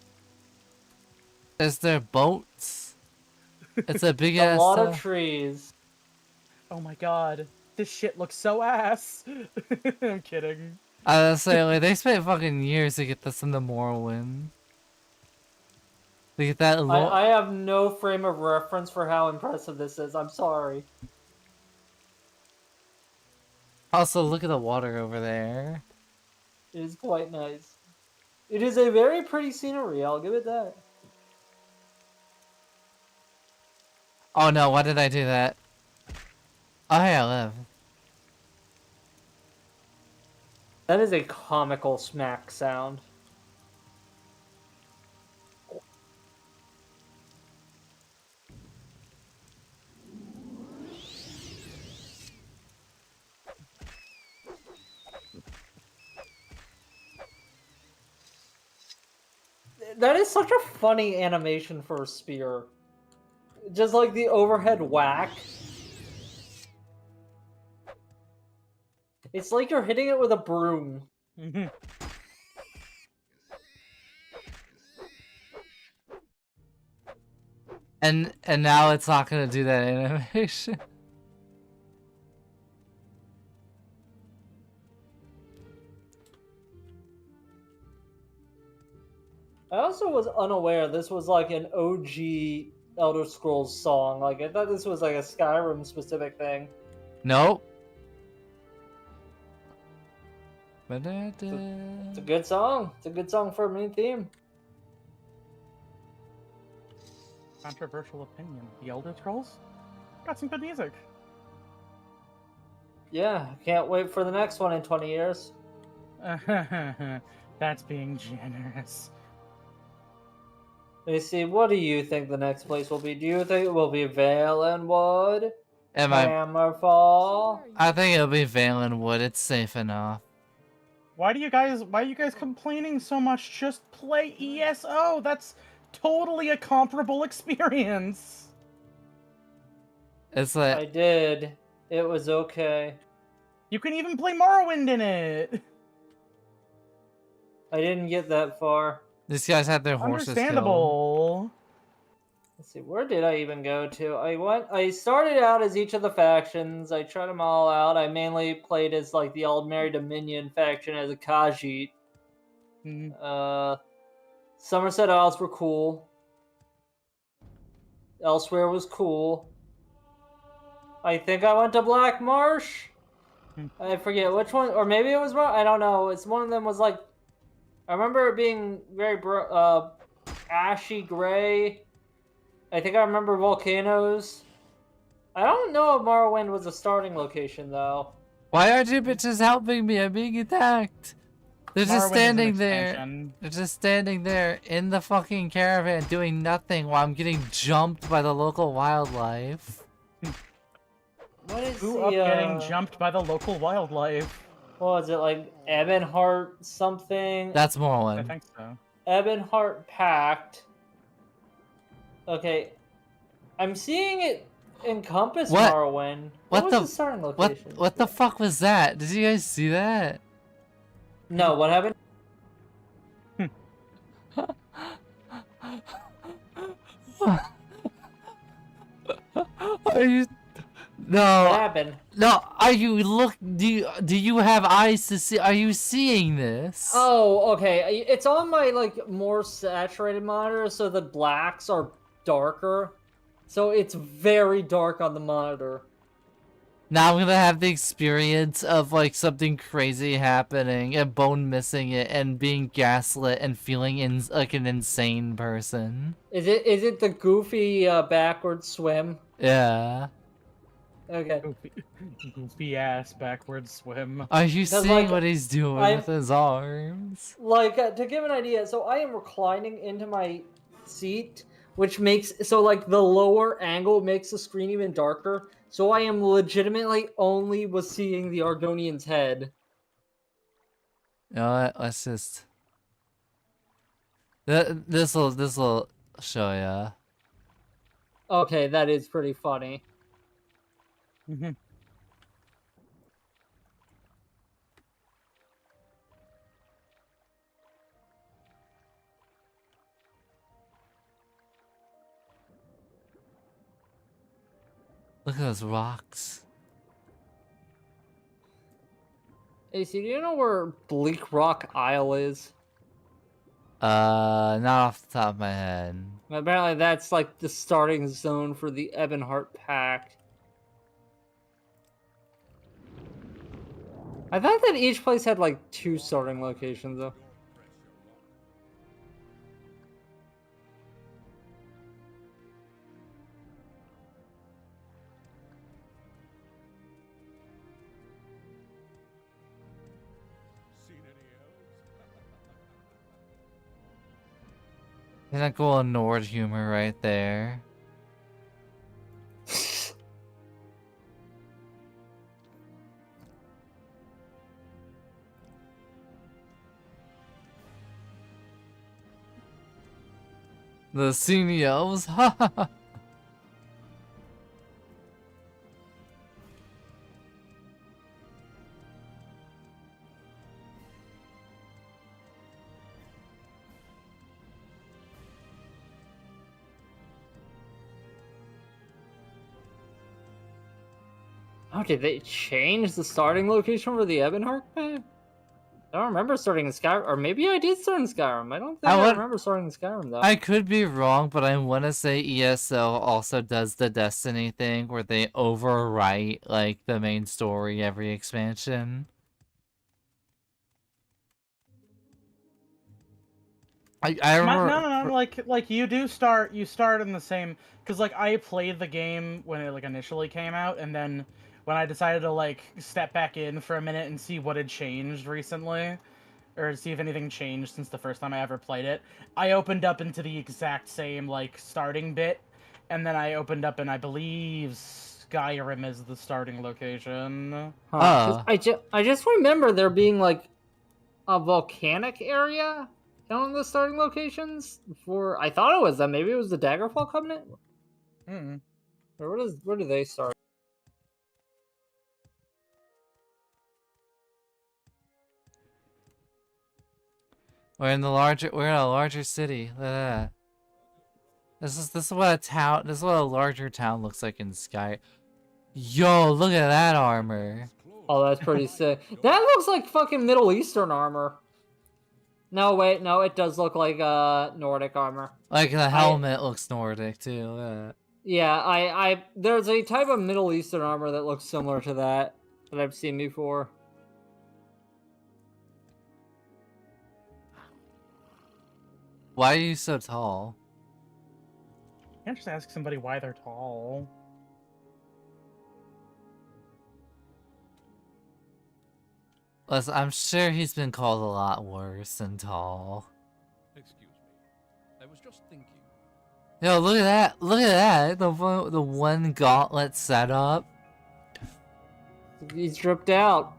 their boats. It's a big A ass. lot of trees. Oh my god, this shit looks so ass. I'm kidding. I was saying, like, they spent fucking years to get this in the Morrowind. To get that I have no frame of reference for how impressive this is. I'm sorry. Also, look at the water over there. It is quite nice. It is a very pretty scenery, I'll give it that. Oh no, why did I do that? Oh hey, I live. That is a comical smack sound. That is such a funny animation for a spear. Just like the overhead whack. It's like you're hitting it with a broom. And now it's not gonna do that animation. I also was unaware this was like an OG Elder Scrolls song. Like, I thought this was like a Skyrim specific thing. Nope. It's a good song. It's a good song for a main theme. Controversial opinion. The Elder Scrolls? Got some good music. Yeah, can't wait for the next one in 20 years. That's being generous. Let me see, what do you think the next place will be? Do you think it will be Valenwood? Hammerfall? I think it'll be Valenwood. It's safe enough. Why are you guys complaining so much? Just play ESO. That's totally a comparable experience. It's like I did. It was okay. You can even play Morrowind in it. I didn't get that far. these guys had their horses killed. Understandable. Let's see, where did I even go to? I started out as each of the factions. I tried them all out. I mainly played as like the Aldmeri Dominion faction as a Khajiit. Somerset Isles were cool. Elsewhere was cool. I think I went to Black Marsh. I forget which one, or maybe it was wrong. I don't know. It's one of them was like, I remember it being very ashy gray. I think I remember volcanoes. I don't know if Morrowind was a starting location though. Why aren't you bitches helping me? I'm being attacked. They're just standing there. They're just standing there in the fucking caravan doing nothing while I'm getting jumped by the local wildlife. What is Who the, up getting jumped by the local wildlife? What was it, like Ebonheart something? That's I Morrowind. think so. Ebonheart Pact. Okay. I'm seeing it encompass What? Morrowind. What was the- the starting location? What the fuck was that? Did you guys see that? No, what happened? Are you? What No, happened? no. Are you look? Do you have eyes to see? Are you seeing this? Oh, okay. It's on my like more saturated monitor, so the blacks are darker. So it's very dark on the monitor. Now I'm gonna have the experience of like something crazy happening and Bone missing it and being gaslit and feeling like an insane person. Is it the goofy backward swim? Yeah. Okay. Goofy ass backward swim. Are you Because, seeing like, what he's doing I'm- with his arms? Like to give an idea, so I am reclining into my seat, which makes like the lower angle makes the screen even darker. So I am legitimately only was seeing the Argonian's head. You know what? Let's just. This'll show ya. Okay, that is pretty funny. Mhm. Look at those rocks. AC, do you know where Bleak Rock Isle is? Not off the top of my head. Apparently that's like the starting zone for the Ebonheart Pack. I thought that each place had like 2 starting locations though. Seen any elves? Isn't that cool Nord humor right there? The seniors, ha ha ha. Oh, did they change the starting location for the Ebonheart Pack? I don't remember starting in Skyrim, or maybe I did start in Skyrim. I don't think I remember starting in Skyrim though. I could be wrong, but I want to say ESO also does the Destiny thing where they overwrite like the main story every expansion. I remember. No. Like you start in the same, because like I played the game when it like initially came out, and then when I decided to like step back in for a minute and see what had changed recently, or see if anything changed since the first time I ever played it, I opened up into the exact same like starting bit, and then I opened up and I believe Skyrim is the starting location. Huh, 'cause I just remember there being like a volcanic area down in the starting locations for. I thought it was them. Maybe it was the Daggerfall Covenant. Mm. Or where do they start? We're in a larger city. Look at that. This is what a larger town looks like in Sky. Yo, look at that armor. Oh, that's pretty sick. That looks like fucking Middle Eastern armor. No, wait, no, it does look like Nordic armor. Like the helmet looks Nordic too. Look at that. Yeah, there's a type of Middle Eastern armor that looks similar to that I've seen before. Why are you so tall? Can't just ask somebody why they're tall. Listen, I'm sure he's been called a lot worse than tall. Excuse me. I was just thinking. Yo, look at that! Look at that! The one gauntlet setup. He's dripped out.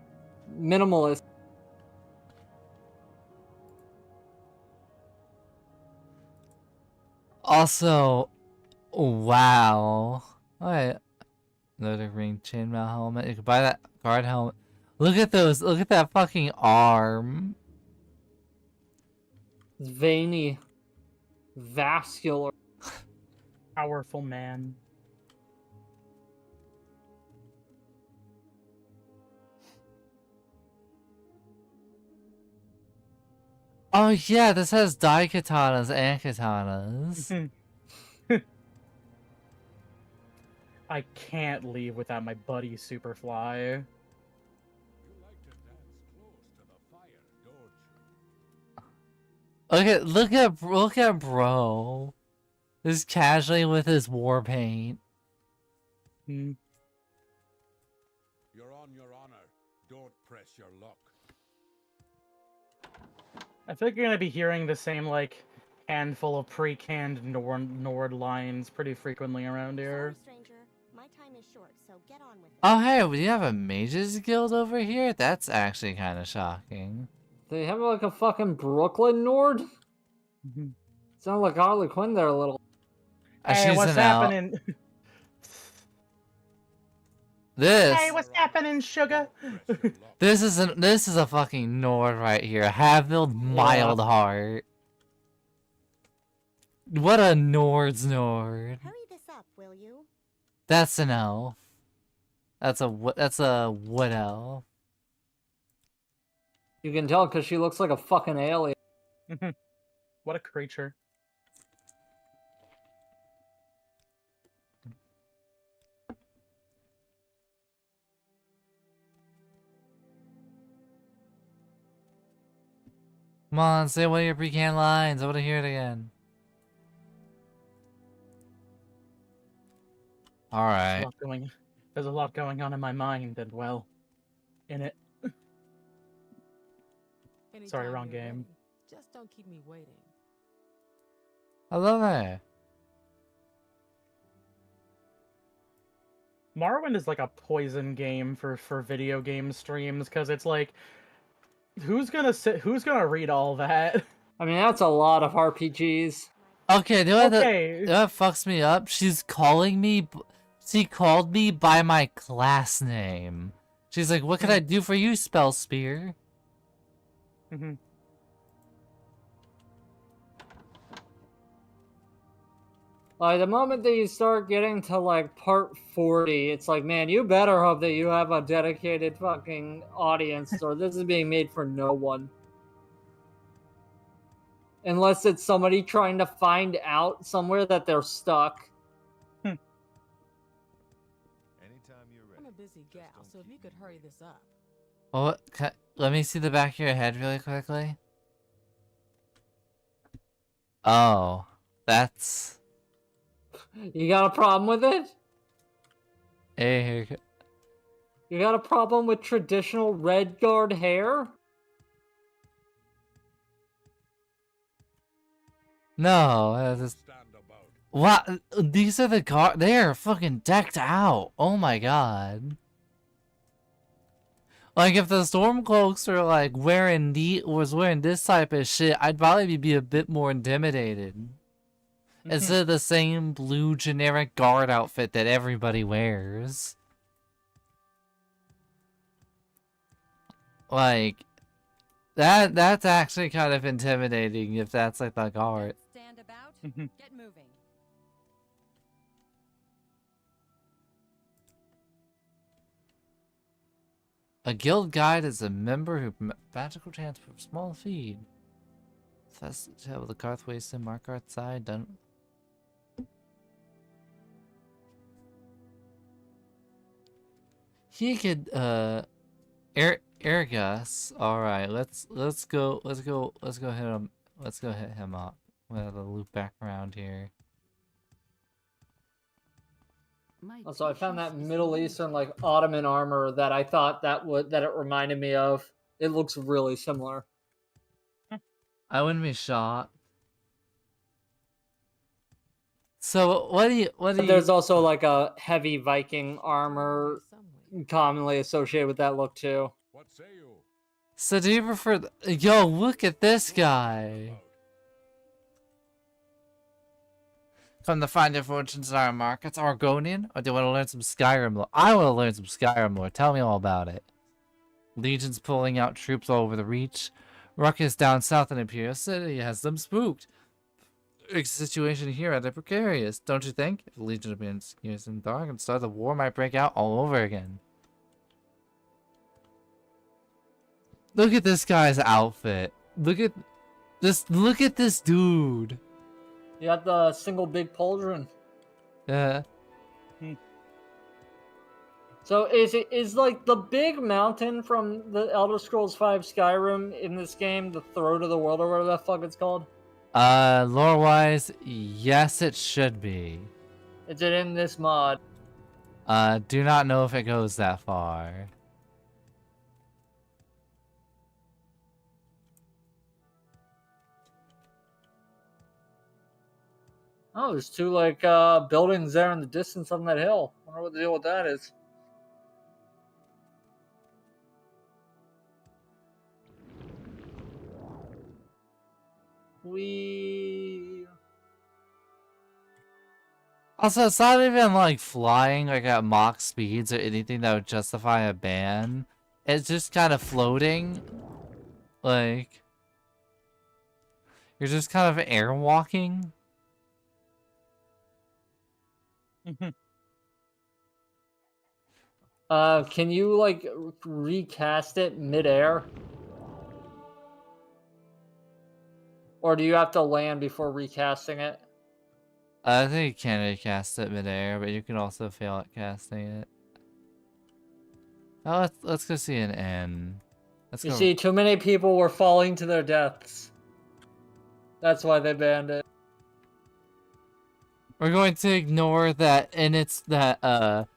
Minimalist. Also, wow. Alright. Another ring chainmail helmet. You can buy that guard helmet. Look at those. Look at that fucking arm. It's veiny. Vascular. Powerful man. Oh yeah, this has daikatanas and katanas. I can't leave without my buddy Superfly. You like to dance close to the fire, don't you? Look at bro. Just casually with his war paint. Hmm. You're on your honor. Don't press your luck. I feel like you're gonna be hearing the same like handful of pre-canned Nord lines pretty frequently around here. Sorry, stranger. My time is short, so get on with it. Oh hey, we have a mages guild over here? That's actually kind of shocking. They have like a fucking Brooklyn Nord? Sound like Harley Quinn there a little. Hey, She's what's an elf. happening? This. Hey, what's happening, sugar? This is a fucking Nord right here. Have-filled mild heart. What a Nord's Nord. Hurry this up, will you? That's an elf. That's a wood elf. You can tell because she looks like a fucking alien. What a creature. Come on, say one of your pre-canned lines. I want to hear it again. All right. There's a lot going on in my mind, and well, in it. Sorry, Anytime wrong you're game. ready. Just don't keep me waiting. I love it. Morrowind is like a poison game for video game streams because it's like, who's gonna read all that? I mean, that's a lot of RPGs. Okay, you know Okay. what fucks me up? She called me by my class name. She's like, "What can I do for you, Spell Spear?" Like, the moment that you start getting to, like, part 40, it's like, man, you better hope that you have a dedicated fucking audience, or this is being made for no one. Unless it's somebody trying to find out somewhere that they're stuck. I'm a busy gal, so if you could hurry this up. Oh, let me see the back of your head really quickly. Oh, that's... You got a problem with it? Hey, You got a problem with traditional red guard hair? no, that's just... What? These are the guard. They are fucking decked out. Oh my god. Like if the Stormcloaks are like wearing this type of shit, I'd probably be a bit more intimidated. Instead of the same blue generic guard outfit that everybody wears. Like that's actually kind of intimidating if that's like the guard. Stand about. Get moving. A guild guide is a member who magical transfer small feed. Fast tell the Carthways and mark outside done. He could Ergus. Alright, let's go hit him up. We'll have a loop back around here. Also, I found that Middle Eastern, like, Ottoman armor that I thought that it reminded me of. It looks really similar. I wouldn't be shocked. So what do you There's also like a heavy Viking armor commonly associated with that look too. What say you? So do you prefer yo, look at this guy. Come to find your fortunes in our markets, Argonian, or do you want to learn some Skyrim lore? I want to learn some Skyrim lore. Tell me all about it. Legions pulling out troops all over the Reach. Ruckus down south in Imperial City has them spooked. The situation here rather precarious, don't you think? If the Legion had been years in the dark and start the war might break out all over again. Look at this guy's outfit. Look at this dude. You got the single big pauldron. Yeah. So is like the big mountain from the Elder Scrolls V Skyrim in this game the throat of the world or whatever the fuck it's called? Lore-wise, yes it should be. Is it in this mod? Do not know if it goes that far. Oh, there's two like buildings there in the distance on that hill. I wonder what the deal with that is. Also, it's not even like flying like at Mach speeds or anything that would justify a ban. It's just kind of floating. Like, you're just kind of airwalking. Can you like recast it midair? Or do you have to land before recasting it? I think you can recast it midair, but you can also fail at casting it. Oh, let's go see an N. Let's You go. see, too many people were falling to their deaths. That's why they banned it. We're going to ignore that, and it's that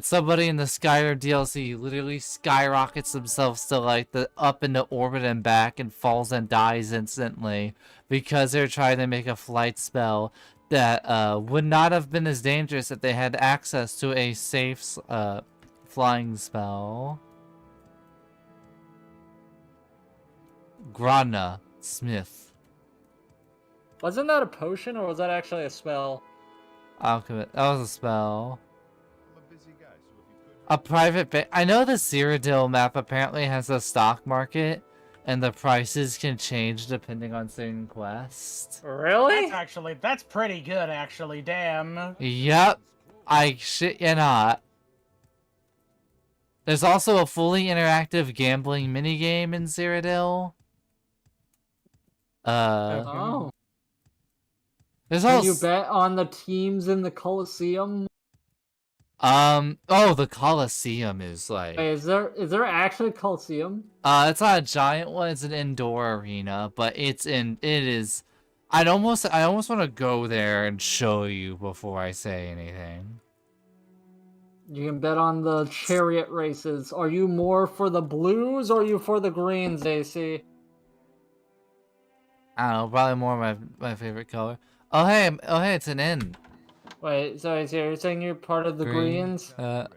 somebody in the Skyrim DLC literally skyrockets themselves to like the up into orbit and back and falls and dies instantly because they're trying to make a flight spell that would not have been as dangerous if they had access to a safe flying spell. Grana Smith. Wasn't that a potion or was that actually a spell? Alchemist. That was a spell. A private I know the Cyrodiil map apparently has a stock market, and the prices can change depending on certain quests. Really? That's pretty good, actually. Damn. Yep. I shit you not. There's also a fully interactive gambling minigame in Cyrodiil. Oh. There's Can also you bet on the teams in the Colosseum? oh, the Colosseum is like Wait, is there actually a Colosseum? it's not a giant one, it's an indoor arena, but it is I almost want to go there and show you before I say anything. You can bet on the chariot races. Are you more for the blues or are you for the greens, AC? I don't know, probably more my favorite color. Oh hey, it's an N. Wait, so AC, you're saying you're part of the greens? I'm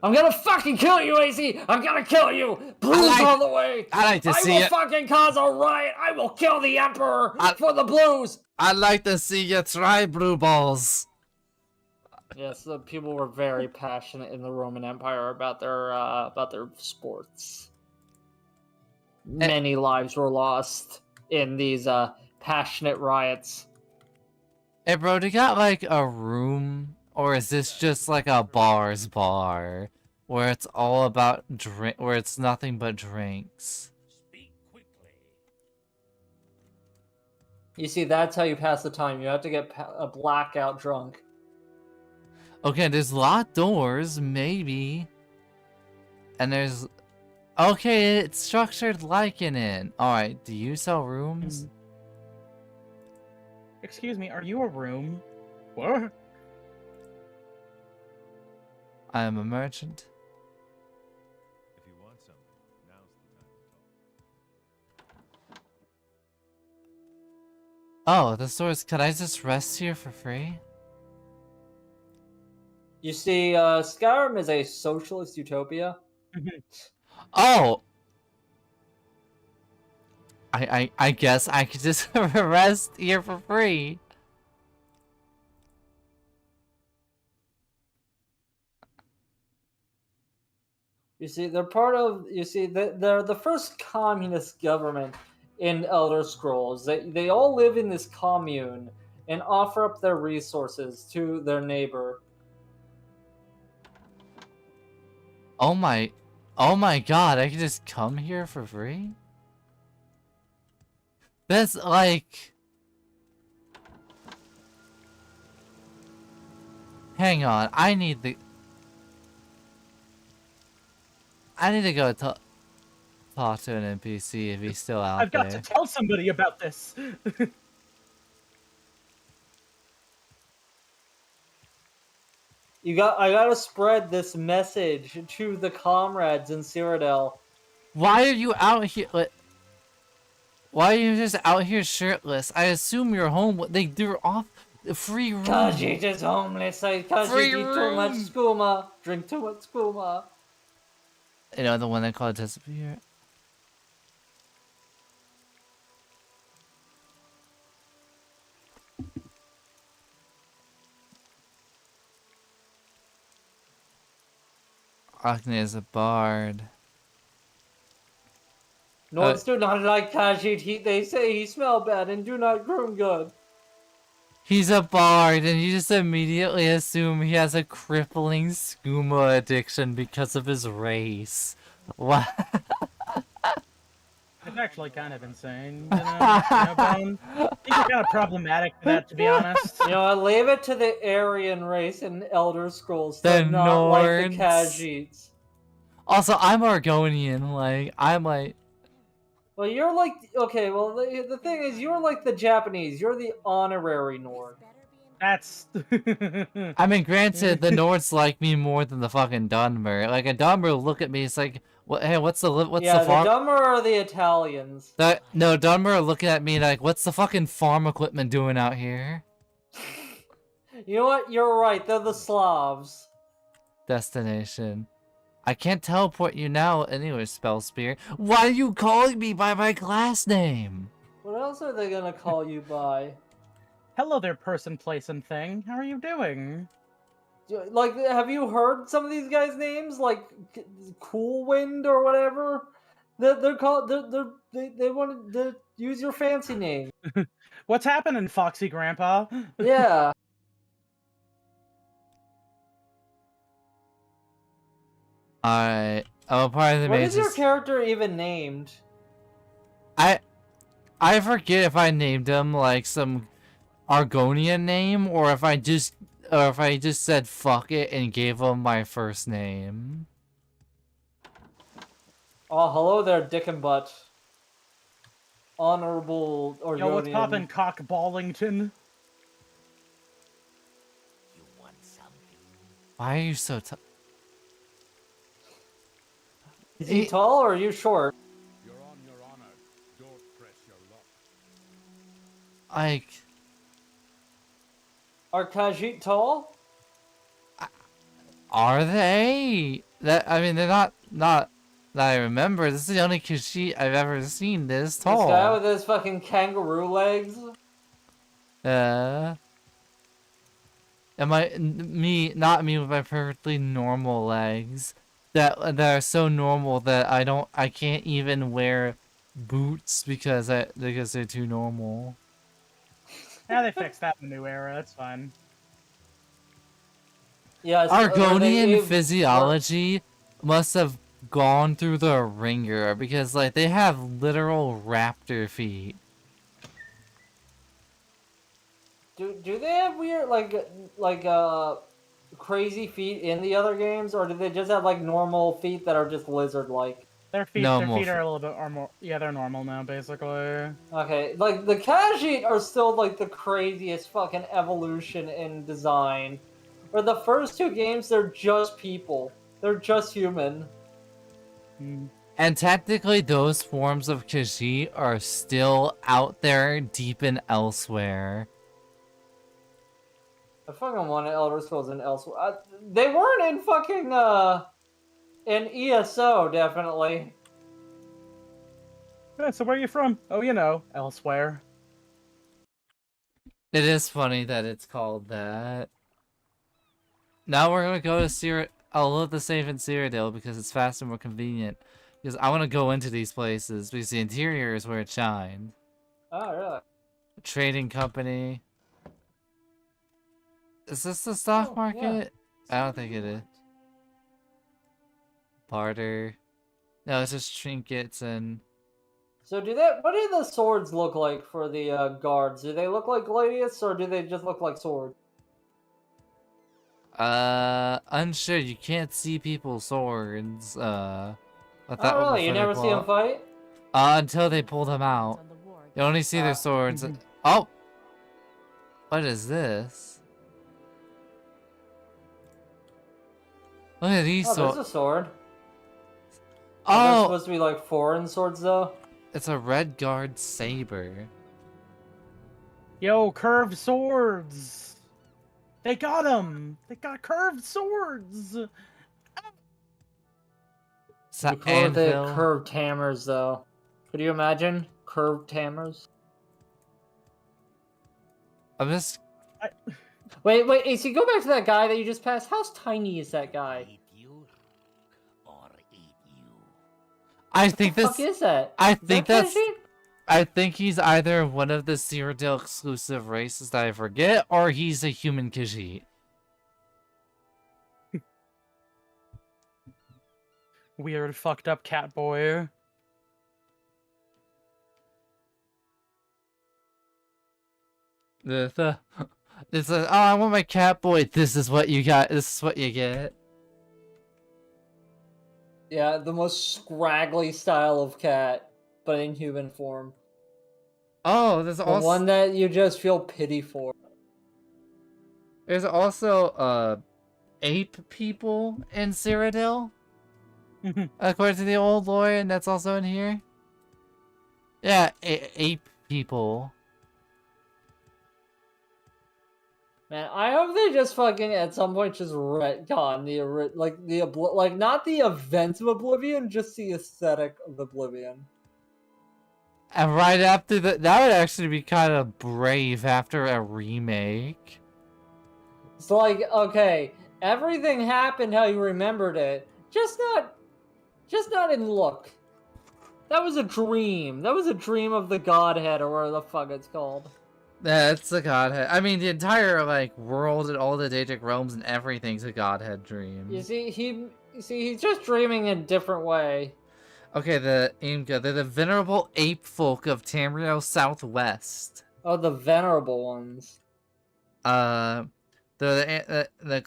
gonna fucking kill you, AC! I'm gonna kill you! Blues all the way! I like to see I will it. fucking cause a riot! I will kill the Emperor for the blues! I'd like to see you try blue balls. Yes, the people were very passionate in the Roman Empire about their sports. Many lives were lost in these passionate riots. Hey bro, do you got like a room, or is this just like a bar's bar where it's all about where it's nothing but drinks? You see, that's how you pass the time. You have to get a blackout drunk. Okay, there's locked doors, maybe. And there's okay, it's structured like an inn. Alright, do you sell rooms? Excuse me, are you a room? What? I am a merchant. If you want something, now's the time to talk. Oh, the stores. Could I just rest here for free? You see, Skyrim is a socialist utopia. Oh! I guess I could just rest here for free. You see, they're part of. You see, they're the first communist government in Elder Scrolls. They all live in this commune and offer up their resources to their neighbor. Oh my god, I can just come here for free? That's like... Hang on, I need to go talk to an NPC if he's still out I've got there. to tell somebody about this. I gotta spread this message to the comrades in Cyrodiil. Why are you out here? Why are you just out here shirtless? I assume you're home. They're off free room. Cause you're just homeless. Cause Free you eat too much room. skooma. Drink too much skooma. You know the one they call it disappear. Acne is a bard. Nords do not like Khajiit. They say he smell bad and do not groom good. He's a bard, and you just immediately assume he has a crippling skooma addiction because of his race. What? It's actually kind of insane, Ben? I think you're kind of problematic for that, to be honest. You know, I leave it to the Aryan race in Elder Scrolls The to not like the Nords. Khajiits. Also, I'm Argonian. Like, I'm like. Well, you're like okay. Well, the thing is, you're like the Japanese. You're the honorary Nord. That's. I mean, granted, the Nords like me more than the fucking Dunmer. Like, a Dunmer will look at me, it's like, what? Hey, what's the Yeah, the farm? the Dumber are the Italians. No, Dunmer are looking at me like, what's the fucking farm equipment doing out here? You know what? You're right. They're the Slavs. Destination. I can't teleport you now anyway, Spell Spear. Why are you calling me by my class name? What else are they gonna call you by? Hello there, person, place, and thing. How are you doing? Like, have you heard some of these guys' names? Like, Cool Wind or whatever? They're called. They want to use your fancy name. What's happening, Foxy Grandpa? Yeah. Alright. I'm a part of the What is your mages. character even named? I forget if I named him like some Argonian name or if I just said fuck it and gave him my first name. Oh, hello there, Dick and Butt. Honorable Orgonian. Yo, what's poppin', Cock Ballington? You want something? Why are you so tough? Is he tall or are you short? You're on your honor. Don't press your luck. Like, Are Khajiit tall? are they? I mean, they're not that I remember. This is the only Khajiit I've ever seen this tall. This guy with his fucking kangaroo legs? Not me with my perfectly normal legs that are so normal that I can't even wear boots because they're too normal. Yeah, they fixed that in the new era. That's fine. Yeah, Argonian physiology must have gone through the ringer because like they have literal raptor feet. Do they have weird like crazy feet in the other games, or do they just have like normal feet that are just lizard-like? Their feet are a little bit more. Yeah, they're normal now, basically. Okay, like the Khajiit are still like the craziest fucking evolution in design. For the first two games, they're just people. They're just human. And technically, those forms of Khajiit are still out there, deep in elsewhere. I fucking wanted Elder Scrolls in elsewhere. They weren't in fucking in ESO, definitely. Yeah, so where are you from? Oh, you know, elsewhere. It is funny that it's called that. Now we're gonna go to I'll load the save in Cyrodiil because it's faster and more convenient. Because I want to go into these places because the interior is where it shines. Oh, really? Trading company. Is this the stock market? I don't think it is. Barter. No, it's just trinkets and... So what do the swords look like for the guards? Do they look like gladius or do they just look like swords? Unsure. You can't see people's swords. Oh, really? You never see them fight? Until they pull them out. You only see their swords. Oh! What is this? Look at these swords. There's a sword. Oh! Are they supposed to be like foreign swords, though? It's a red guard saber. Yo, curved swords! They got them! They got curved swords! You call it the curved hammers, though. Could you imagine? Curved hammers? I'm just... Wait, AC, go back to that guy that you just passed. How tiny is that guy? I think What the fuck this. is that? I Is think that that's. Khajiit? I think he's either one of the Cyrodiil exclusive races that I forget, or he's a human Khajiit. Weird, fucked up cat boy. It's like, oh, I want my cat boy. This is what you got. This is what you get. Yeah, the most scraggly style of cat, but in human form. Oh, there's The also one that you just feel pity for. ape people in Cyrodiil, according to the old lore, and that's also in here. Yeah, ape people. Man, I hope they just fucking at some point just retcon like not the events of Oblivion, just the aesthetic of Oblivion. And right after that would actually be kind of brave after a remake. It's like, okay, everything happened how you remembered it, just not in look. That was a dream. That was a dream of the Godhead, or whatever the fuck it's called. That's a godhead. I mean, the entire like world and all the Daedric realms and everything's a godhead dream. You see, he's just dreaming in a different way. Okay, the Imga, they're the venerable ape folk of Tamriel Southwest. Oh, the venerable ones. The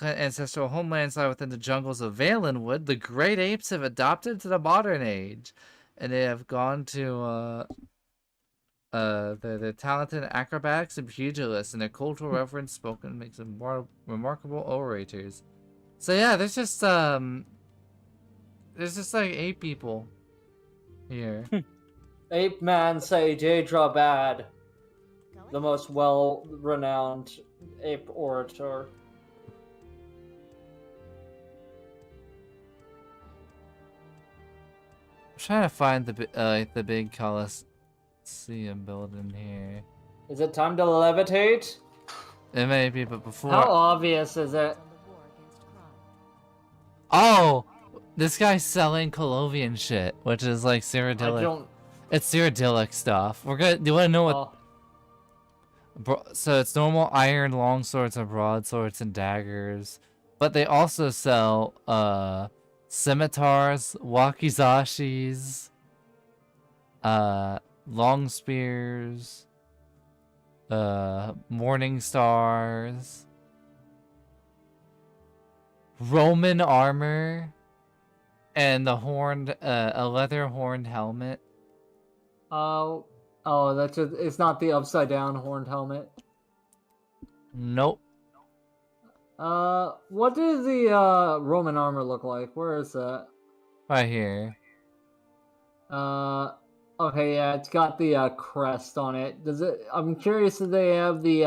ancestral homelands lie within the jungles of Valenwood. The great apes have adopted to the modern age, and they have gone to they're talented acrobats and pugilists, and their cultural reverence spoken makes them more remarkable orators. So yeah, there's just like 8 people here. Ape man say Daedra bad. The most well-renowned ape orator. I'm trying to find the big Colosseum building here. Is it time to levitate? It may be, but before. How obvious is it? Oh, this guy's selling Colovian shit, which is like Cyrodiilic. I don't. It's Cyrodiilic stuff. We're gonna. Do you want to know what? So it's normal iron longswords and broadswords and daggers, but they also sell scimitars, wakizashis, long spears, morning stars, Roman armor, and the horned a leather horned helmet. Oh, it's not the upside down horned helmet. Nope. What does the Roman armor look like? Where is that? Right here. Okay, yeah, it's got the crest on it. Does it? I'm curious if they have the you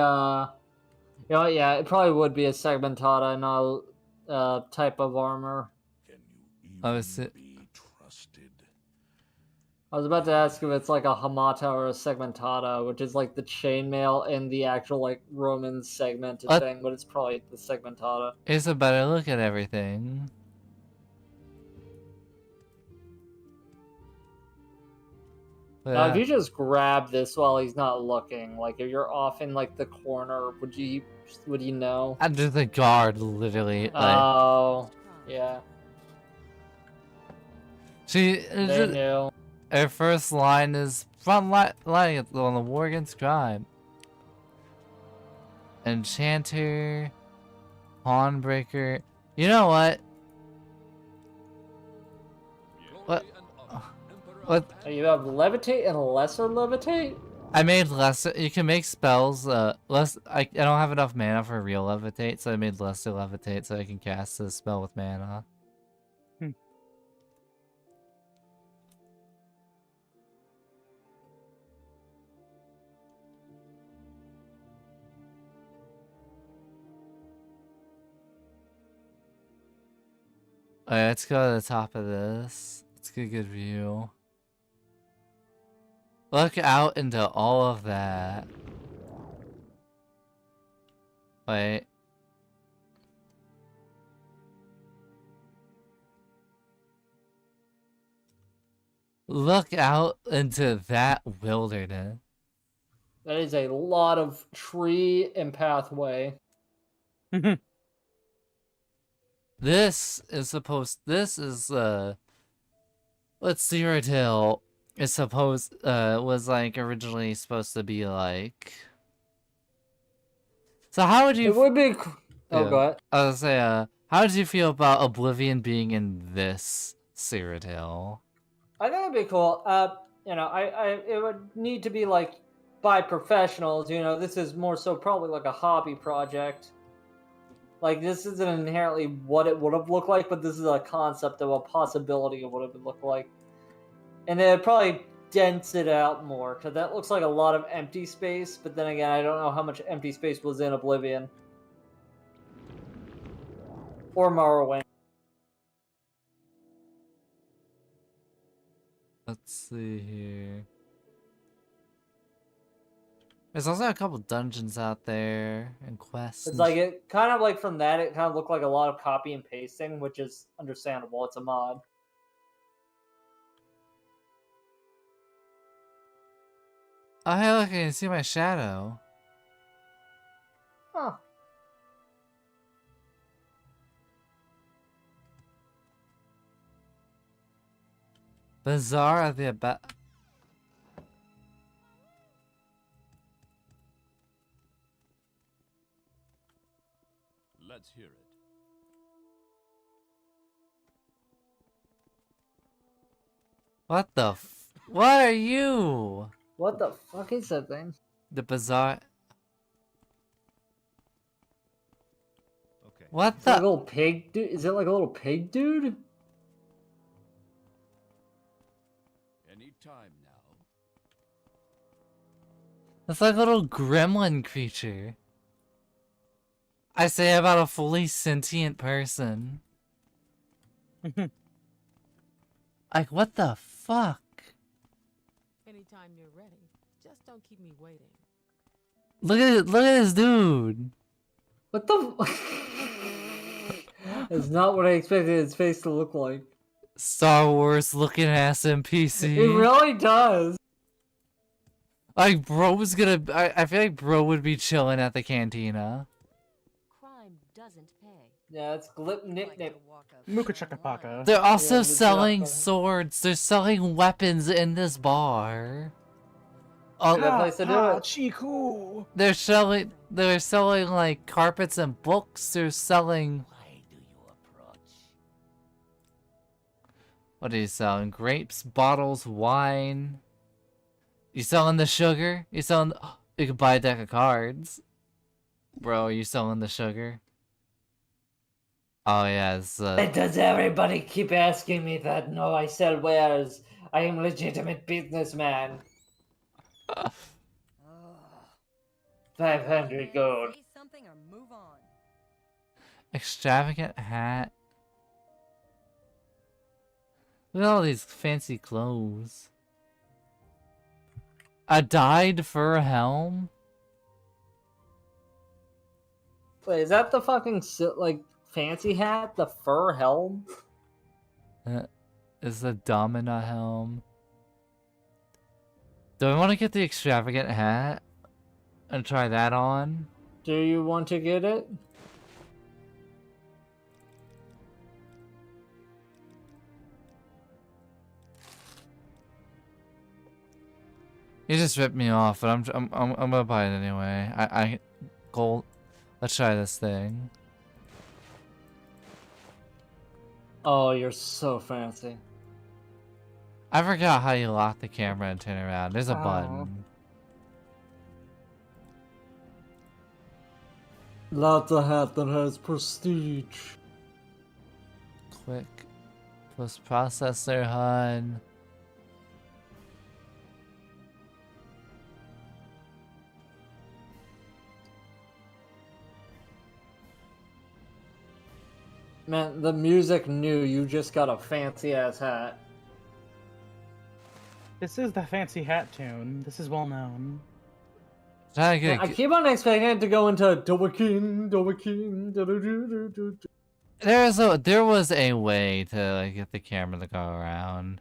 know, yeah, it probably would be a segmentata, not a type of armor. Oh, is it? I was about to ask if it's like a hamata or a segmentata, which is like the chainmail and the actual like Roman segmented thing, but it's probably the segmentata. Here's a better look at everything. Now, if you just grab this while he's not looking, like if you're off in like the corner, would you know? Under the guard, literally. Oh, yeah. They knew. Her first line is front line on the war against crime. Enchanter, Pawnbreaker. You know what? What? You have levitate and lesser levitate? I made lesser. You can make spells. Less. I don't have enough mana for real levitate, so I made lesser levitate so I can cast the spell with mana. Alright, let's go to the top of this. Let's get a good view. Look out into all of that. Wait. Look out into that wilderness. That is a lot of tree and pathway. This is let's see your tale. It's was like originally supposed to be like. So how would you? It would be. Oh, Yeah. go ahead. I was gonna say, how did you feel about Oblivion being in this Cyrodiil? I think it'd be cool. You know, it would need to be like by professionals. You know, this is more so probably like a hobby project. Like this isn't inherently what it would have looked like, but this is a concept of a possibility of what it would look like, and they'd probably dense it out more because that looks like a lot of empty space. But then again, I don't know how much empty space was in Oblivion or Morrowind. Let's see here. There's also a couple dungeons out there and quests. It's like it kind of like from that, it kind of looked like a lot of copy and pasting, which is understandable. It's a mod. Oh, hey, look, I can see my shadow. Huh. Bazaar of the Abbot. Let's hear it. What the what are you? What the fuck is that thing? The Bazaar. Okay. What Is it a the? little pig dude? Is it like a little pig dude? Any time now. It's like a little gremlin creature. I say about a fully sentient person. Like, what the fuck? Anytime you're ready. Just don't keep me waiting. Look at this dude. What the? That's not what I expected his face to look like. Star Wars looking ass NPC. It really does. Like, bro was gonna. I feel like bro would be chilling at the cantina. Crime doesn't pay. Yeah, it's glip nip Like nip. to walk a Muka fine chaka line. paka. They're also Yeah, but selling not- swords. They're selling weapons in this bar. Oh, Good place to do it. Chiku. they're selling like carpets and books. They're selling. Why do you approach? What are you selling? Grapes, bottles, wine. You selling the sugar? You selling? You can buy a deck of cards. Bro, are you selling the sugar? Oh yeah, it's Does everybody keep asking me that? No, I sell wares. I am a legitimate businessman. Ugh. 500 gold. Say something or move on. extravagant hat. Look at all these fancy clothes. A dyed fur helm? Wait, is that the fucking like fancy hat? The fur helm? Is the domina helm? Do I want to get the extravagant hat and try that on? Do you want to get it? You just ripped me off, but I'm gonna buy it anyway. Gold. Let's try this thing. Oh, you're so fancy. I forgot how you lock the camera and turn around. There's a button. That's a hat that has prestige. Quick. Post processor HUD. Man, the music knew you just got a fancy ass hat. This is the fancy hat tune. This is well known. Trying to I get keep on expecting it to go into Dowakin, Dowakin, do-do-do-do-do. there was a way to like, get the camera to go around.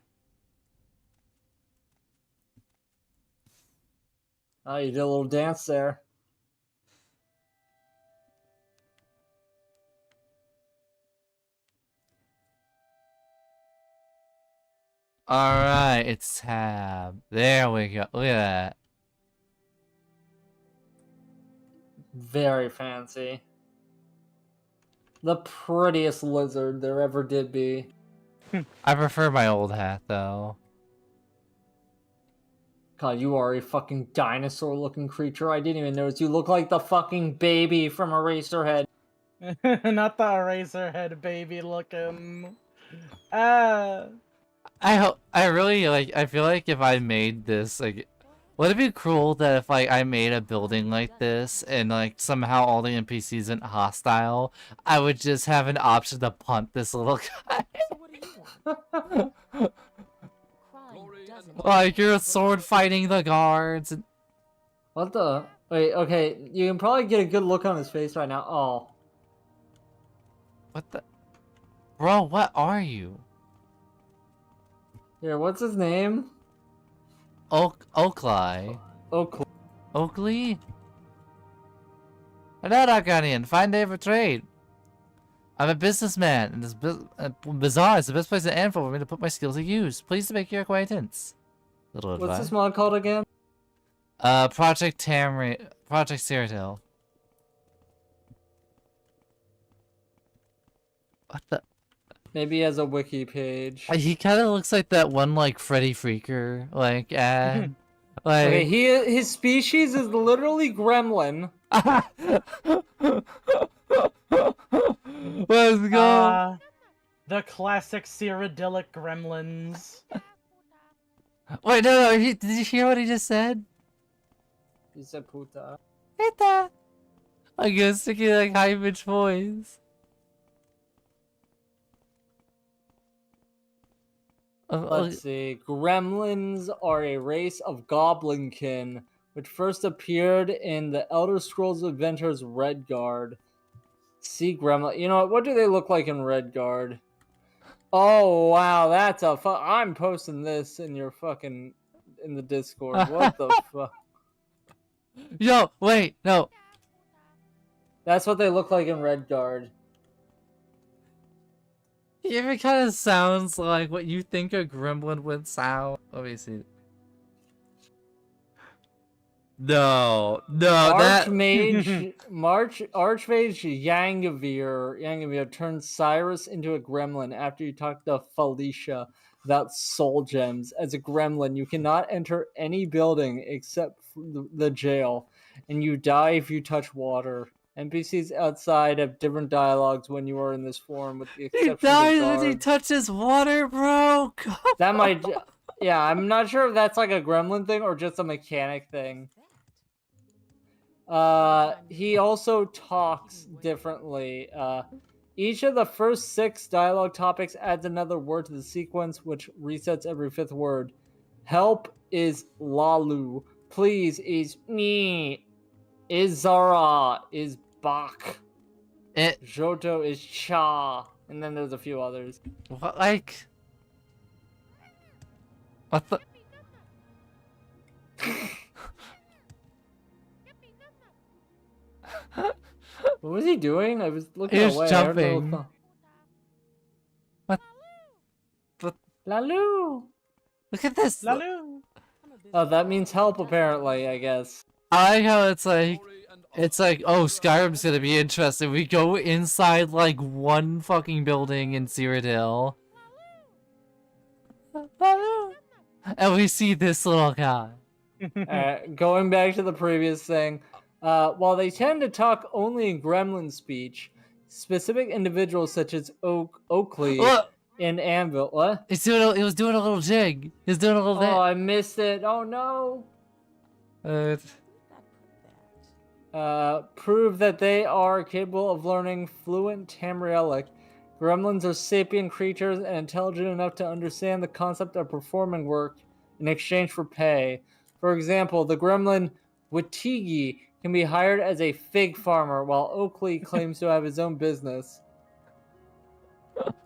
Oh, you did a little dance there. Alright, it's tab. There we go. Look at that. Very fancy. The prettiest lizard there ever did be. I prefer my old hat, though. God, you are a fucking dinosaur-looking creature. I didn't even notice. You look like the fucking baby from Eraserhead. Not the Eraserhead baby looking. Ah. I really, like, I feel like if I made this, like, would it be cruel that if, like, I made a building like this and, like, somehow all the NPCs isn't hostile, I would just have an option to punt this little guy? So what do you want? Crime doesn't Like, you're sword fighting the guards. And... What the? Wait, okay. You can probably get a good look on his face right now. Oh. What the? Bro, what are you? Here, what's his name? Oakley. Oakley. Oakley? Hello, Arcanian. Fine day for trade. I'm a businessman, and this bazaar is the best place in Anvil for me to put my skills to use. Pleased to make your acquaintance. Little advice. What's this mod called again? Project Tamriel. Project Cyrodiil. What the? Maybe he has a wiki page. He kind of looks like that one, like, Freddy Freaker, like, ad. Like... Okay, his species is literally gremlin. Let's go. The classic Cyrodiilic gremlins. Wait, no, did you hear what he just said? He said puta. Puta. I guess sticking like high pitched voice. Let's see. Gremlins are a race of goblinkin, which first appeared in the Elder Scrolls Adventures Redguard. See gremlin. You know what do they look like in Redguard? Oh wow, that's a I'm posting this in your fucking in the Discord. What the fuck? Yo, wait, no. That's what they look like in Redguard. It kind of sounds like what you think a gremlin would sound. Let me see. No, Archmage Yangavir turns Cyrus into a gremlin after you talk to Felicia about soul gems. As a gremlin, you cannot enter any building except the jail, and you die if you touch water. NPCs outside have different dialogues when you are in this form, with the exception he of the dies guards. when he touches water, bro. That might, yeah, I'm not sure if that's like a gremlin thing or just a mechanic thing. He also talks differently. Each of the first 6 dialogue topics adds another word to the sequence, which resets every 5th word. Help is Lalu. Please is me. Izara is Bak. Joto is Cha. And then there's a few others. What, like? What the? What was he doing? I was looking He was away. jumping. What? Lalu. Look at this. Lalu. Oh, that means help, apparently, I guess. I like how it's like, oh, Skyrim's gonna be interesting. We go inside like one fucking building in Cyrodiil, and we see this little guy. Going back to the previous thing, while they tend to talk only in gremlin speech, specific individuals such as Oakley in Anvil. What? He was doing a little jig. He was doing a little Oh, I missed it. Oh no. Prove that they are capable of learning fluent Tamrielic. Gremlins are sapient creatures and intelligent enough to understand the concept of performing work in exchange for pay. For example, the gremlin Witigi can be hired as a fig farmer, while Oakley claims to have his own business.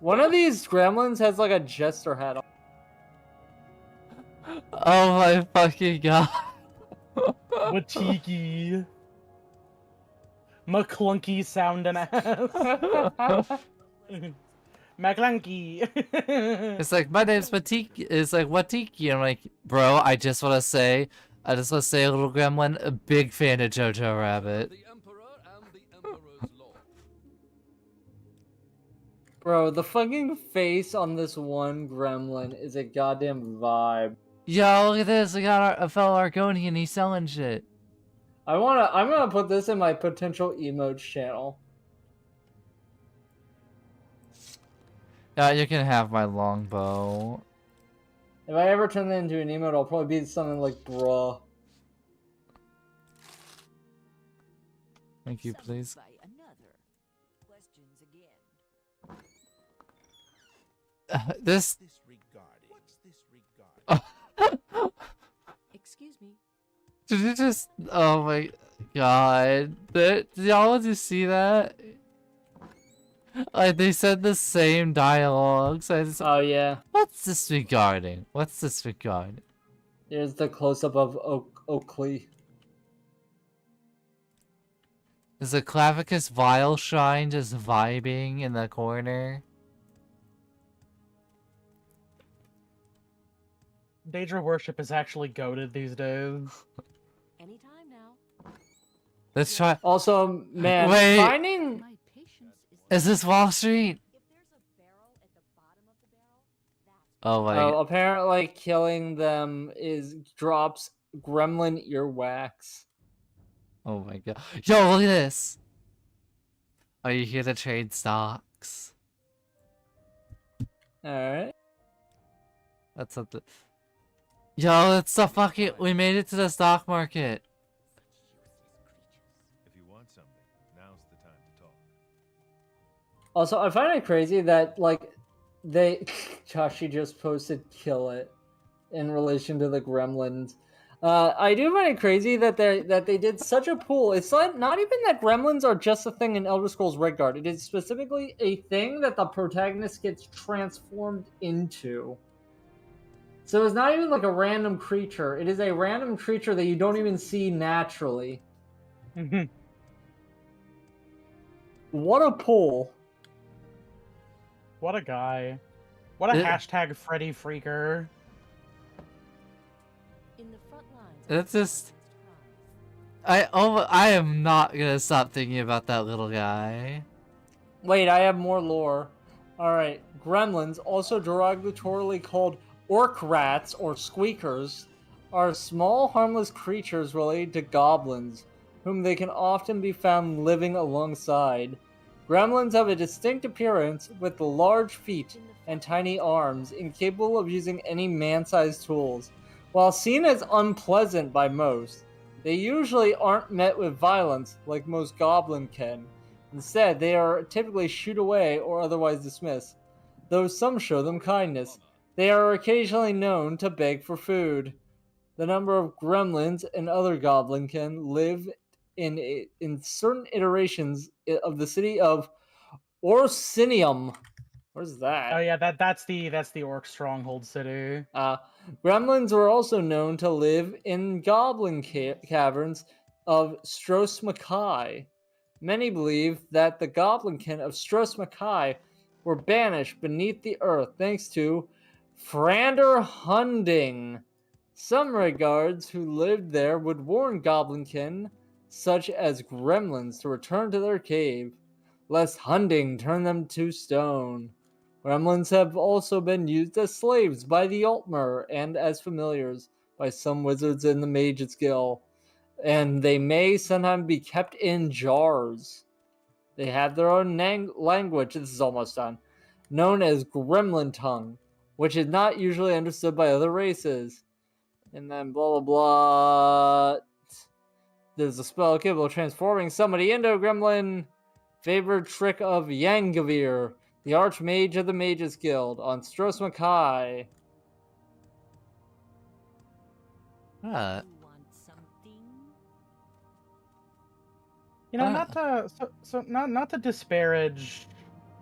One of these gremlins has like a jester hat on. Oh my fucking god. Watiki. McClunky sound and ass. McClunky. It's like, my name's Matiki. It's like, Watiki. I'm like, bro, I just want to say, a little gremlin, a big fan of Jojo Rabbit. The Emperor and the Emperor's law. Bro, the fucking face on this one gremlin is a goddamn vibe. Yo, look at this. We got a fellow Argonian. He's selling shit. I'm gonna put this in my potential emotes channel. Yeah, you can have my longbow. If I ever turn that into an emote, I'll probably be something like bruh. Thank you, please. By another. Questions again. This. Disregarding. What's disregarding? Excuse me. Did you just? Oh my god! Did y'all just see that? Like they said the same dialogues. Oh yeah. What's this regarding? What's this regarding? Here's the close-up of Oakley. Is the Clavicus Vile Shrine just vibing in the corner? Daedra worship is actually goated these days. Anytime now. Let's try. Also, man, Wait. finding My patience is. Is this Wall Street? If there's a barrel at the bottom of the barrel, that's Oh my. apparently killing them drops gremlin earwax. Oh my god. Yo, look at this. Are you here to trade stocks? Alright. That's something. Yo, it's the fucking. We made it to the stock market. If you want something, now's the time to talk. Also, I find it crazy that, like, Joshi just posted kill it in relation to the gremlins. I do find it crazy that they did such a pool. It's not even that gremlins are just a thing in Elder Scrolls Redguard. It is specifically a thing that the protagonist gets transformed into. So it's not even like a random creature. It is a random creature that you don't even see naturally. What a pull. What a guy. What a Yeah. hashtag Freddy Freaker. In the front lines. It's just. I am not gonna stop thinking about that little guy. Wait, I have more lore. Alright, gremlins, also derogatorily called orc rats or squeakers, are small harmless creatures related to goblins, whom they can often be found living alongside. Gremlins have a distinct appearance with large feet and tiny arms, incapable of using any man-sized tools. While seen as unpleasant by most, they usually aren't met with violence like most goblin kin. Instead, they are typically shooed away or otherwise dismissed, though some show them kindness. They are occasionally known to beg for food. The number of gremlins and other goblinkin live in certain iterations of the city of Orsinium. Where's that? Oh yeah, that's the orc stronghold city. Gremlins were also known to live in goblin caverns of Stros Mackay. Many believe that the goblinkin of Stros Mackay were banished beneath the earth thanks to Frander Hunding. Some regards who lived there would warn goblinkin, such as gremlins, to return to their cave, lest Hunding turn them to stone. Gremlins have also been used as slaves by the Altmer and as familiars by some wizards in the Mage's Guild, and they may sometimes be kept in jars. They have their own language, this is almost done, known as Gremlin Tongue, which is not usually understood by other races. And then blah blah blah. There's a spell capable of transforming somebody into a gremlin. Favorite trick of Yangavir, the Archmage of the Mages Guild, on Stros Mackay. You want something? You know, not to disparage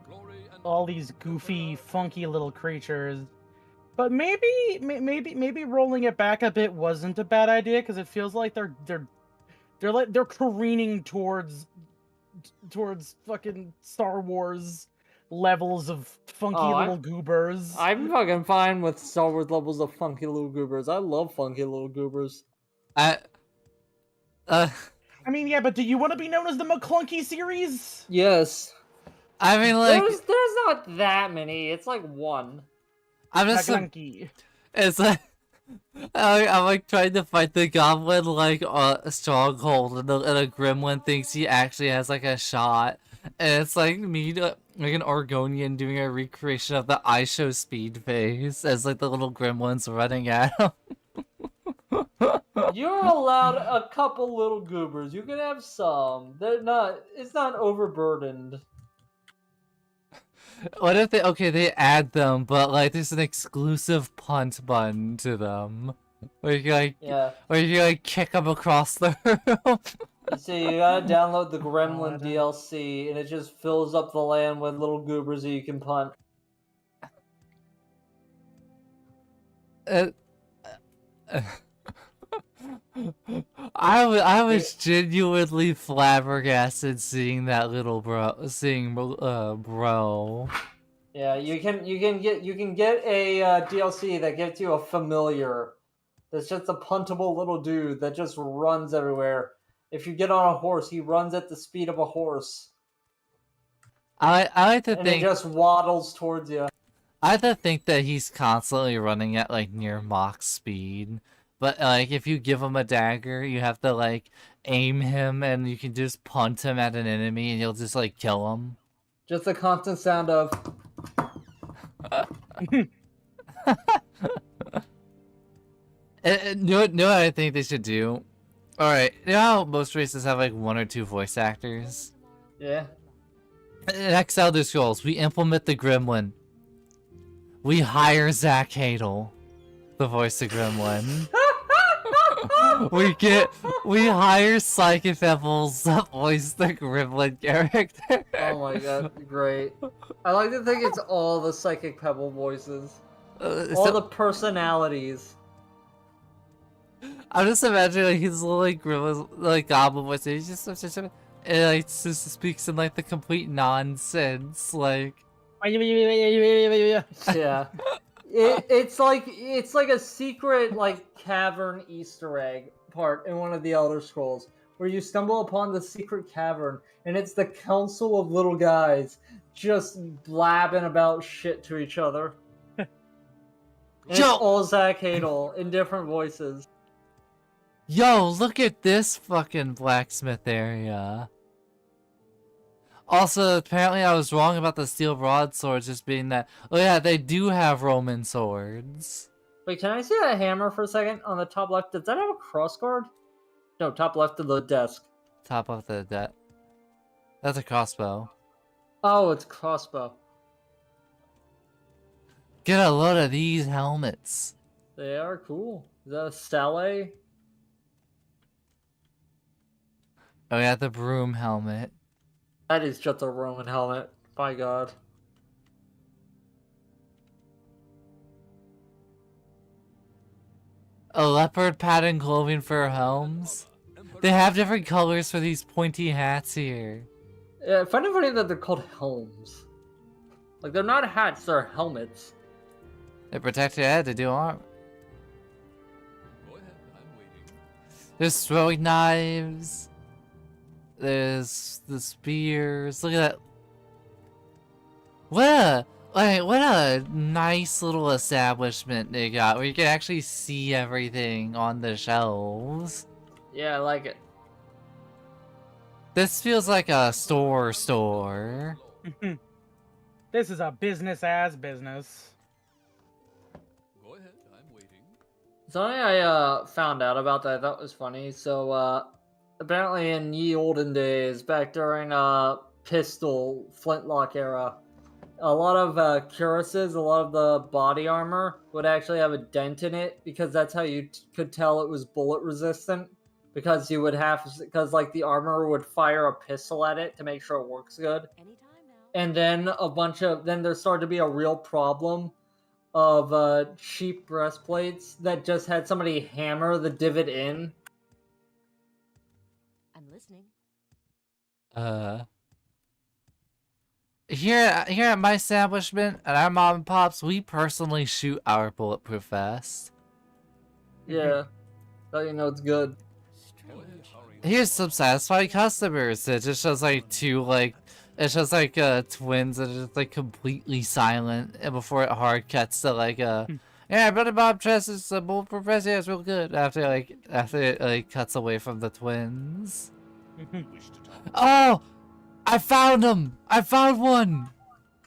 Glory and all these goofy, funky little creatures, but maybe rolling it back a bit wasn't a bad idea because it feels like they're they're careening towards fucking Star Wars levels of funky Oh, little goobers. I'm fucking fine with Star Wars levels of funky little goobers. I love funky little goobers. I I mean, yeah, but do you want to be known as the McClunky series? Yes. I mean, like, There's not that many. It's like one. I'm just McClunky. it's like I'm like trying to fight the goblin like a stronghold, and a gremlin thinks he actually has like a shot, and it's like me, like an Oregonian doing a recreation of the I Show Speed phase as like the little gremlins running at him. You're allowed a couple little goobers. You can have some. It's not overburdened. What if they add them, but like there's an exclusive punt button to them, where you can, like kick them across the room. You see, you gotta download the Gremlin DLC, and it just fills up the land with little goobers that you can punt. I was genuinely flabbergasted seeing that little bro. Yeah, you can get a DLC that gives you a familiar. That's just a puntable little dude that just runs everywhere. If you get on a horse, he runs at the speed of a horse. I like to and think he just waddles towards you. I like to think that he's constantly running at like near Mach speed. But like if you give him a dagger, you have to like aim him, and you can just punt him at an enemy, and you'll just like kill him. Just the constant sound of. Know what I think they should do? Alright, you know how most races have like 1 or 2 voice actors? Yeah. In X Elder Scrolls, we implement the Gremlin. We hire Zach Hadel to voice the Gremlin. we hire Psychic Pebbles to voice the Gremlin character. Oh my god, great. I like to think it's all the Psychic Pebble voices. All the personalities. I'm just imagining like his little like gremlin, like goblin voice. He's just and like just speaks in like the complete nonsense, like. Yeah. It's like a secret like cavern Easter egg part in one of the Elder Scrolls where you stumble upon the secret cavern and it's the council of little guys just blabbing about shit to each other. And it's all Zach Hadel in different voices. Yo, look at this fucking blacksmith area. Also, apparently I was wrong about the steel broadswords just being that. Oh yeah, they do have Roman swords. Wait, can I see that hammer for a second on the top left? Does that have a crossguard? No, top left of the desk. Top of the desk. That's a crossbow. Oh, it's a crossbow. Get a load of these helmets. They are cool. Is that a stele? Oh yeah, the broom helmet. That is just a Roman helmet. By God. A leopard pattern clothing for helms. They have different colors for these pointy hats here. Yeah, I find it funny that they're called helms. Like, they're not hats, they're helmets. They protect your head, they do armor. Go ahead, I'm waiting. There's throwing knives. There's the spears. Look at that. What a nice little establishment they got where you can actually see everything on the shelves. Yeah, I like it. This feels like a store. This is a business business. Go ahead, I'm waiting. Something I found out about that I thought was funny. So, apparently in ye olden days, back during pistol flintlock era, a lot of cuirasses, a lot of the body armor would actually have a dent in it because that's how you could tell it was bullet resistant. Because you would because like the armor would fire a pistol at it to make sure it works good. Anytime now. And then then there started to be a real problem of cheap breastplates that just had somebody hammer the divot in. Here at my establishment, at our mom and pops, we personally shoot our bulletproof vest. Yeah. So you know it's good. Here's some satisfied customers. It just shows like it's just like twins that are just like completely silent, and before it hard cuts to like yeah, brother Bob trusts a bulletproof vest. Yeah, it's real good. After it like cuts away from the twins. Oh, I found him! I found one!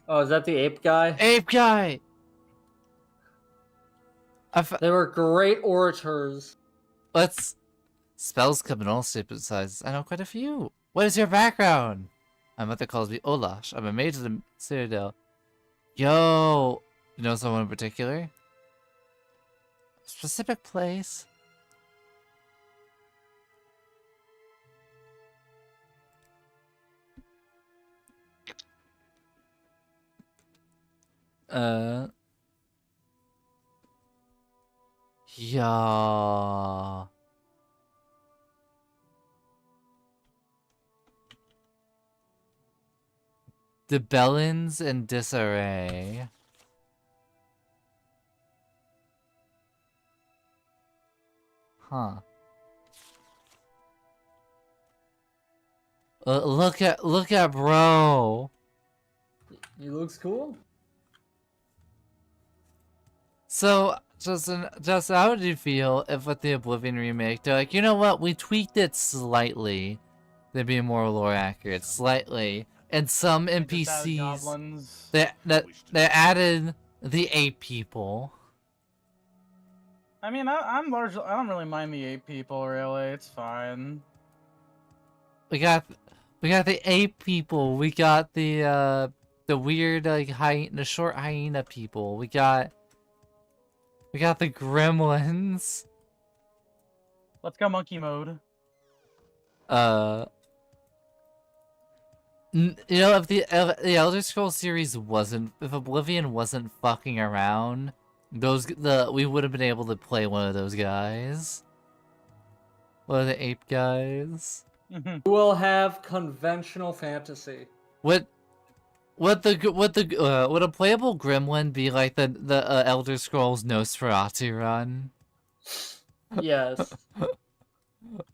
Oh, is that the ape guy? Ape guy! They were great orators. Let's... Spells come in all shapes and sizes. I know quite a few. What is your background? My mother calls me Olash. I'm a mage of the Citadel. Yo! You know someone in particular? Specific place? Yeah. The Bellins in disarray. Huh. Look at bro. He looks cool. So, Justin, how would you feel if with the Oblivion remake, they're like, you know what, we tweaked it slightly to be more lore accurate, slightly, and some NPCs, they added the ape people. I mean, I don't really mind the ape people, really. It's fine. We got the ape people. We got the weird like the short hyena people. We got the gremlins. Let's go monkey mode. You know, if the Elder Scrolls series if Oblivion wasn't fucking around, we would have been able to play one of those guys. One of the ape guys. We'll have conventional fantasy. Would a playable gremlin be like the Elder Scrolls Nosferatu run? Yes.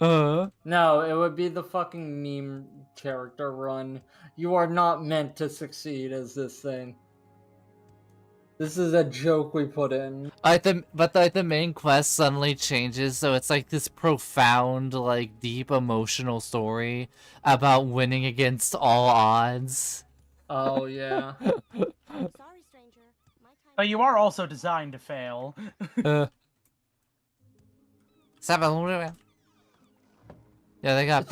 No, it would be the fucking meme character run. You are not meant to succeed as this thing. This is a joke we put in. But the main quest suddenly changes, so it's like this profound, like deep emotional story about winning against all odds. Oh yeah. I'm sorry, stranger. My time. But you are also designed to fail. Yeah, they got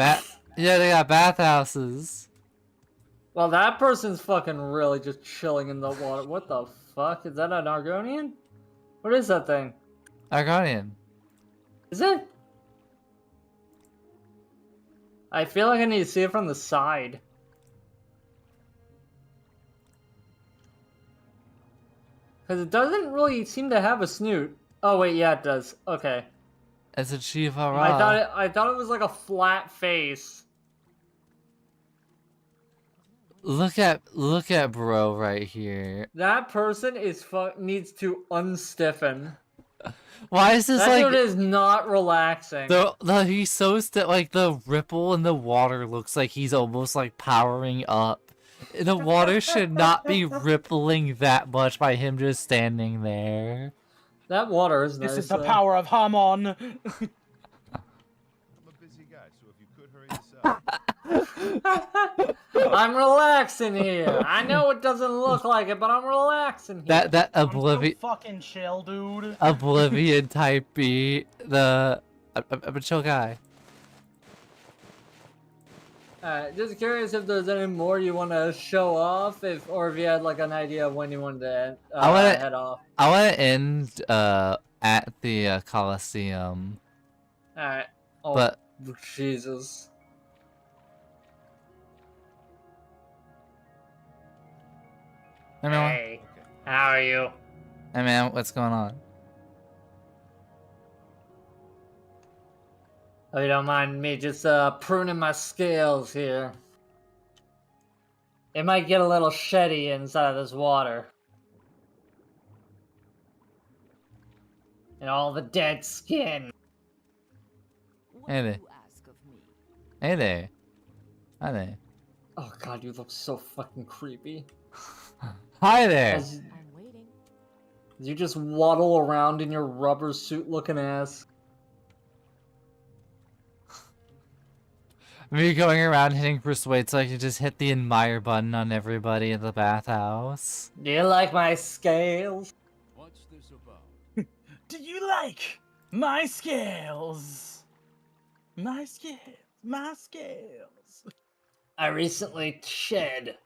bathhouses. Well, that person's fucking really just chilling in the water. What the fuck? Is that an Argonian? What is that thing? Argonian. Is it? I feel like I need to see it from the side. Because it doesn't really seem to have a snoot. Oh wait, yeah it does. Okay. It's a Chief Hara. I thought it was like a flat face. Look at bro right here. That person needs to unstiffen. Why is this that like? That dude is not relaxing. He's so like the ripple in the water looks like he's almost like powering up. The water should not be rippling that much by him just standing there. That water is nice. This is the power of Hamon. I'm a busy guy, so if you could hurry yourself. I'm relaxing here. I know it doesn't look like it, but I'm relaxing here. That Oblivion. So fucking chill, dude. Oblivion type beat. I'm a chill guy. Alright, just curious if there's any more you want to show off, or if you had like an idea of when you wanted to head off. I want to end at the Coliseum. Alright. Oh, but Jesus. Hey, how are you? Hey man, what's going on? Oh, you don't mind me just pruning my scales here. It might get a little sheddy inside of this water. And all the dead skin. What Hey do there. you ask of me? Hey there. Hi there. Oh god, you look so fucking creepy. Hi there. As I'm waiting. you just waddle around in your rubber suit looking ass. Me going around hitting persuade so I can just hit the admire button on everybody in the bathhouse. Do you like my scales? What's this about? Do you like my scales? My scales. My scales. I recently shed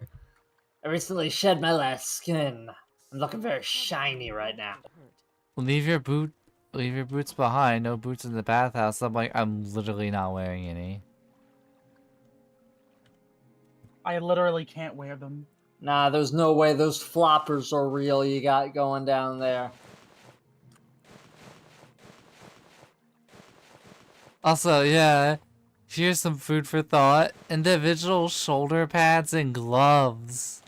my last skin. I'm looking very shiny right now. Leave your boots behind. No boots in the bathhouse. I'm literally not wearing any. I literally can't wear them. Nah, there's no way those floppers are real you got going down there. Also, yeah, here's some food for thought. Individual shoulder pads and gloves.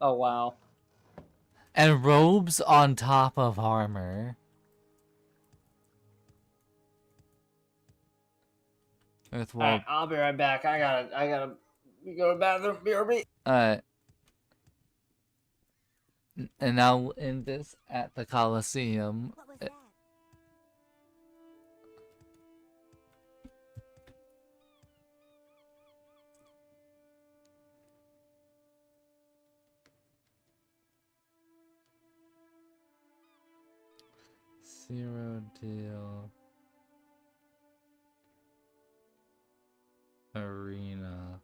Oh wow. And robes on top of armor. Alright, I'll be right back. I gotta go to the bathroom. BRB. Alright. And now we'll end this at the Coliseum. What was that? Zero deal. Arena.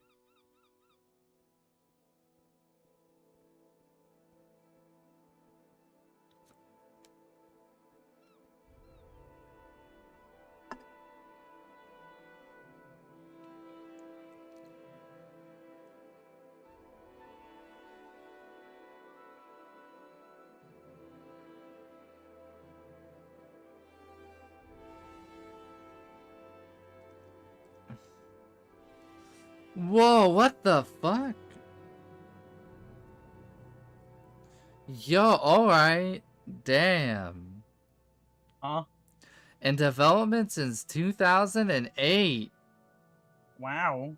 Whoa, what the fuck? Yo, alright. Damn. Huh? In development since 2008. Wow.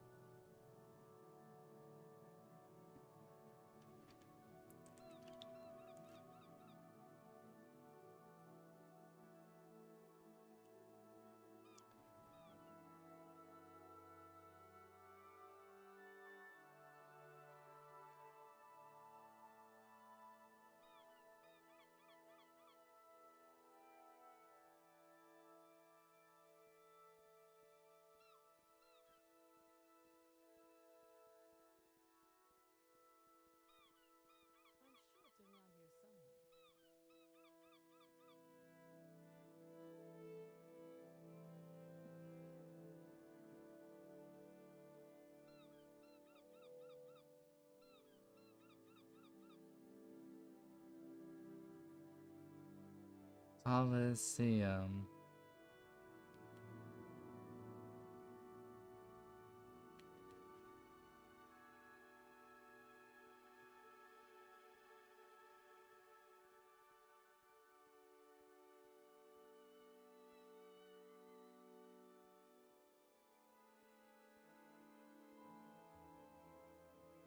Coliseum.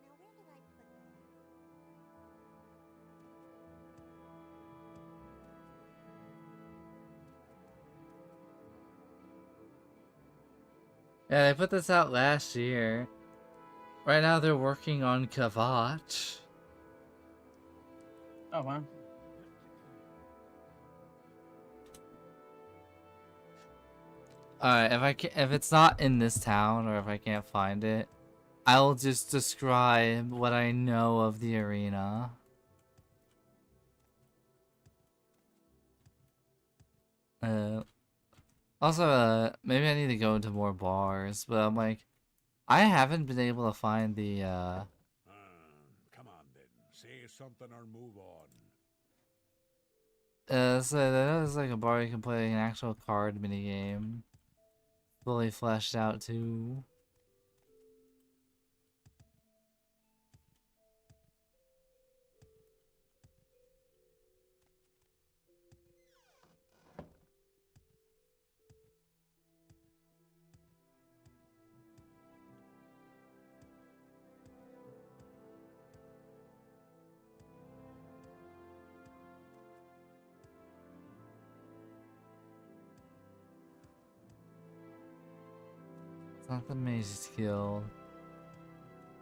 Now where did I put that? Yeah, they put this out last year. Right now they're working on Kavach. Oh wow. Alright, if it's not in this town or if I can't find it, I'll just describe what I know of the arena. Also, maybe I need to go into more bars, but I'm like, I haven't been able to find the, Come on then, say something or move on. so there's like a bar you can play an actual card minigame. Fully fleshed out too. Not the Mage's Guild.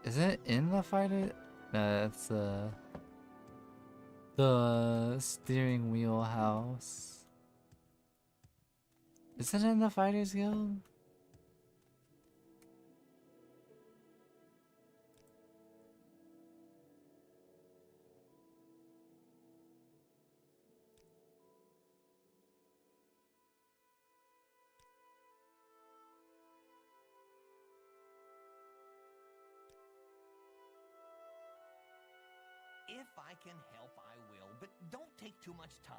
Is it in the fighter? No, it's the steering wheel house. Is it in the Fighters Guild? If I can help, I will, but don't take too much time.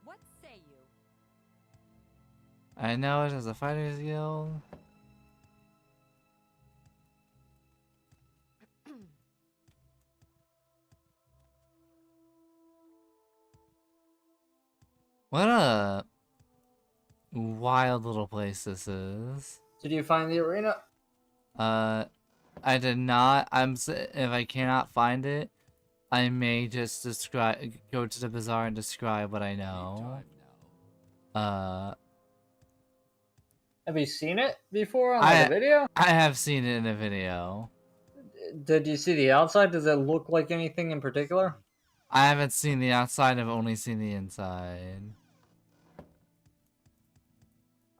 What say you? I know it as a Fighters Guild. What a wild little place this is. Did you find the arena? I did not. If I cannot find it, I may just go to the bazaar and describe what I know. Have you seen it before on like, a video? I have seen it in a video. Did you see the outside? Does it look like anything in particular? I haven't seen the outside. I've only seen the inside.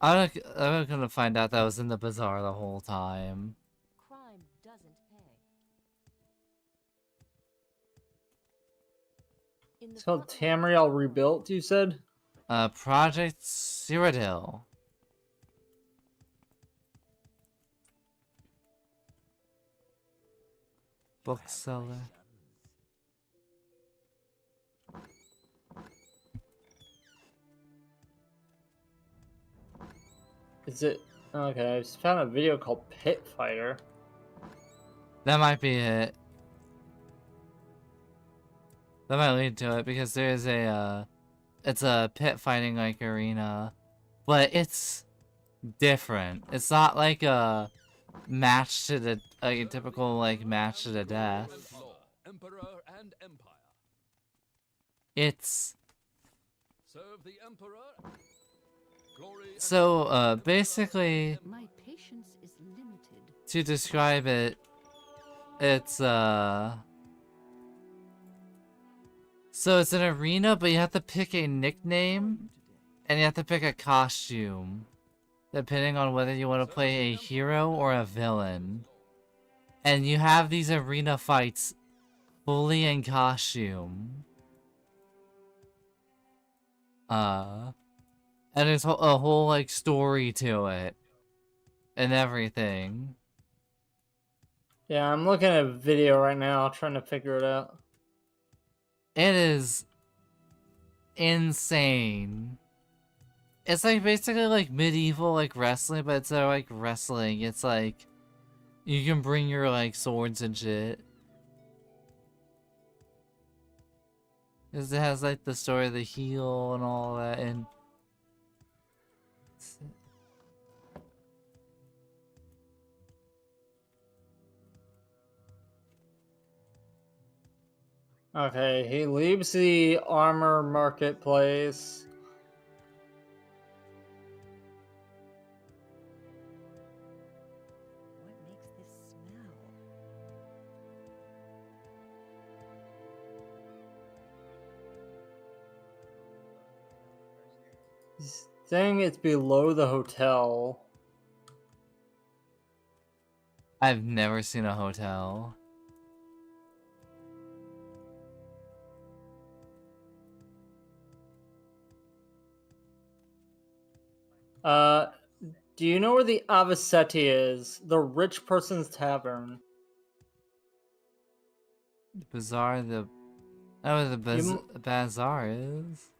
I'm gonna find out that I was in the bazaar the whole time. Crime doesn't pay. In the It's called Frontline Tamriel Rebuilt, you said? Project Cyrodiil. Bookseller. Is it? Okay, I just found a video called Pit Fighter. That might be it. That might lead to it because there's a it's a pit fighting like arena, but it's different. It's not like a match to the a typical like match to the death. Emperor and Empire. It's Serve the Emperor. Glory and so basically My patience is limited. to describe it, it's so it's an arena, but you have to pick a nickname and you have to pick a costume depending on whether you want to play a hero or a villain. And you have these arena fights fully in costume. And there's a whole like story to it and everything. Yeah, I'm looking at a video right now, trying to figure it out. It is insane. It's like basically like medieval like wrestling, but instead of like wrestling, it's like you can bring your like swords and shit. 'Cause it has like the story of the heel and all that, and Okay, he leaves the armor marketplace. What makes this smell? He's saying it's below the hotel. I've never seen a hotel. Do you know where the Avicetti is? The rich person's tavern. Bazaar, the oh, the You bazaar is.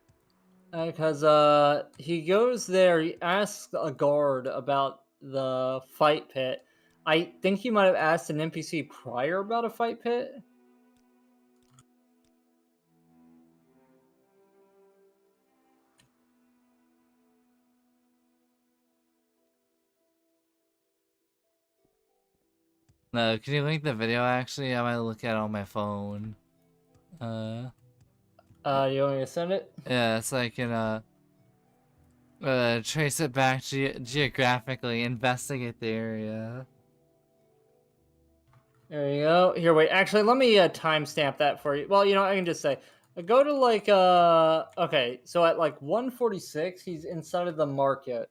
Because he goes there, he asks a guard about the fight pit. I think he might have asked an NPC prior about a fight pit. No, can you link the video actually? I might look at it on my phone. You want me to send it? Yeah, it's like in Trace it back geographically. Investigate the area. There you go. Here, wait. Actually, let me timestamp that for you. Well, you know, I can just say, go to like okay. So at like 1:46, he's inside of the market.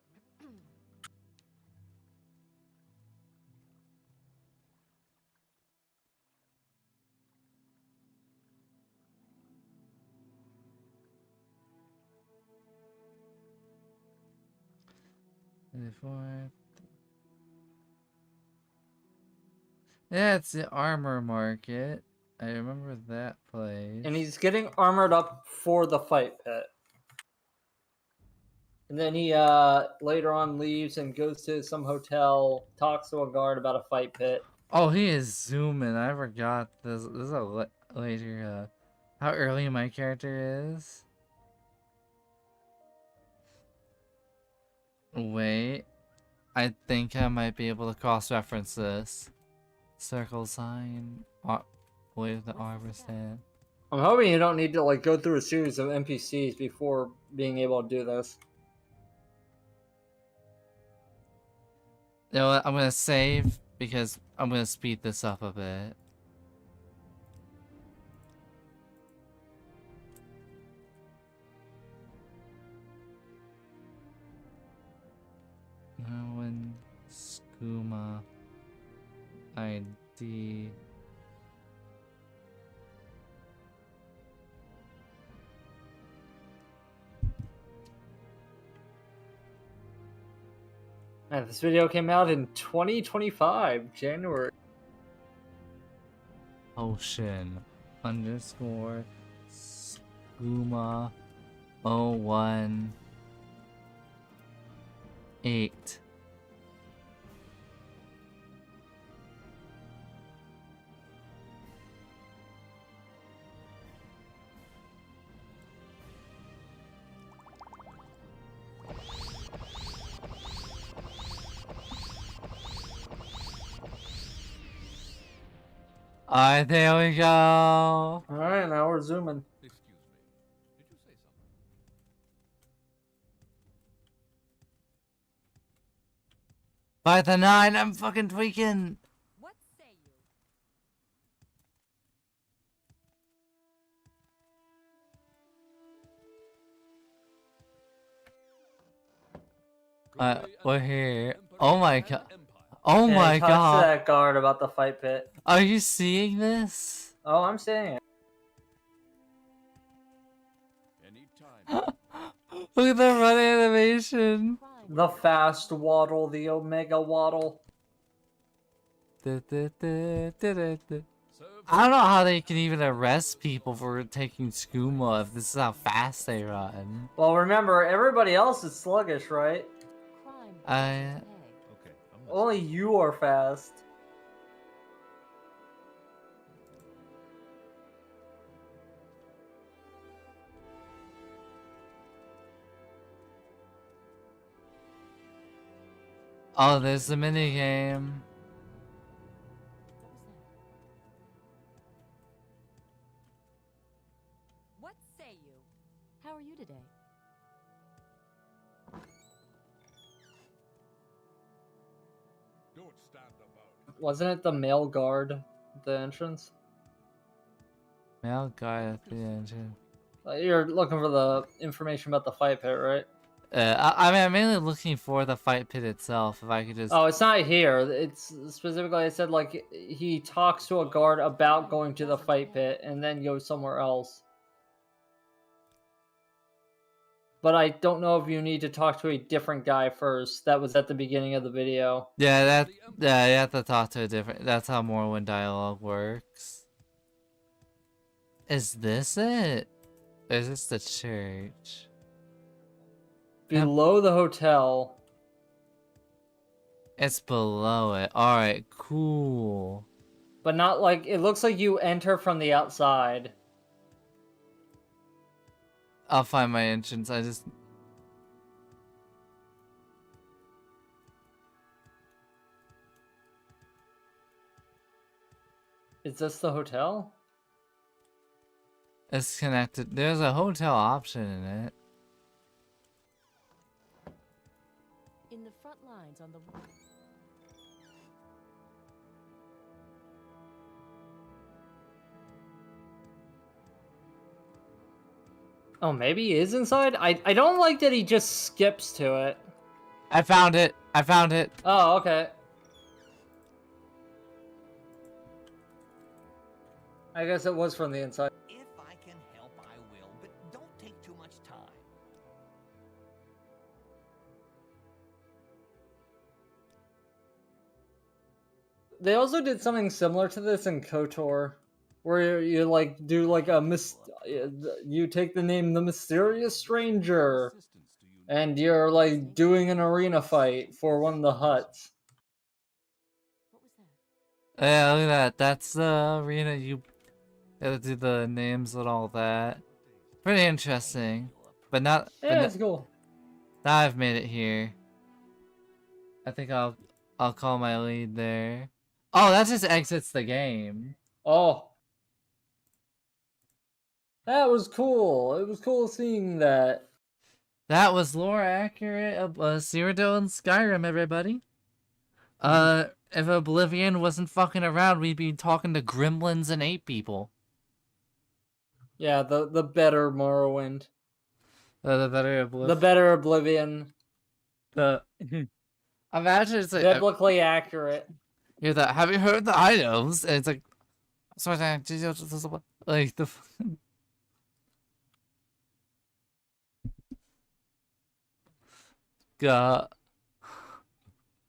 Yeah, it's the armor market. I remember that place. And he's getting armored up for the fight pit. And then he later on leaves and goes to some hotel, talks to a guard about a fight pit. Oh, he is zooming. I forgot this. This is a later. How early my character is. Wait, I think I might be able to cross-reference this. Circle sign. Wave the arbor stand. I'm hoping you don't need to like go through a series of NPCs before being able to do this. You know what? I'm gonna save because I'm gonna speed this up a bit. Morrowind Skooma ID. And this video came out in 2025, January. Ocean underscore Skooma 018. Alright, there we go. Alright, now we're zooming. Excuse me. Did you say something? By the 9, I'm fucking tweaking. What say you? We're here. Oh my god. Empire. Oh Yeah, my he talks god. to that guard about the fight pit. Are you seeing this? Oh, I'm saying it. Anytime. Look at the run animation. Crime. The fast waddle, the omega waddle. I Serve don't know how they can even arrest people for taking skooma if this is how fast they run. Well, remember, everybody else is sluggish, right? Crime. I- Okay. Okay, I'm listening. Only you are fast. Oh, there's the mini game. What say you? How are you today? Don't stand about. Wasn't it the male guard at the entrance? Male guy at the engine. You're looking for the information about the fight pit, right? I mean, I'm mainly looking for the fight pit itself. If I could just. Oh, it's not here. It's specifically, I said, like, he talks to a guard about going to the fight pit and then goes somewhere else. But I don't know if you need to talk to a different guy first. That was at the beginning of the video. Yeah, yeah, you have to talk to a different. That's how Morrowind dialogue works. Is this it? Is this the church? Below the hotel. It's below it. Alright, cool. But not like, it looks like you enter from the outside. I'll find my entrance. I just. Is this the hotel? It's connected. There's a hotel option in it. front lines on the. Oh, maybe he is inside? I don't like that he just skips to it. I found it. I found it. Oh, okay. I guess it was from the inside. If I can help, I will, but don't take too much time. They also did something similar to this in KOTOR, where you like do like you take the name the Mysterious Stranger, and you're like doing an arena fight for one of the huts. What was that? Yeah, look at that. That's the arena. You gotta do the names and all that. Pretty interesting. But not. But Yeah, it's cool. now I've made it here. I think I'll call my lead there. Oh, that just exits the game. Oh. That was cool. It was cool seeing that. That was lore accurate of Cyrodiil and Skyrim, everybody. If Oblivion wasn't fucking around, we'd be talking to gremlins and ape people. Yeah, the better Morrowind. The better Oblivion. The better Oblivion. The imagine it's like Biblically accurate. you're the have you heard the items? And it's like sorry, like the God.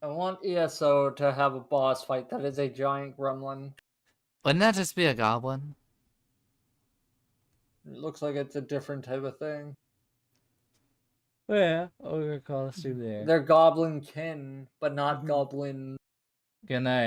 I want ESO to have a boss fight that is a giant gremlin. Wouldn't that just be a goblin? It looks like it's a different type of thing. Yeah, we're gonna call us through there. They're goblin kin, but not goblin. Good night.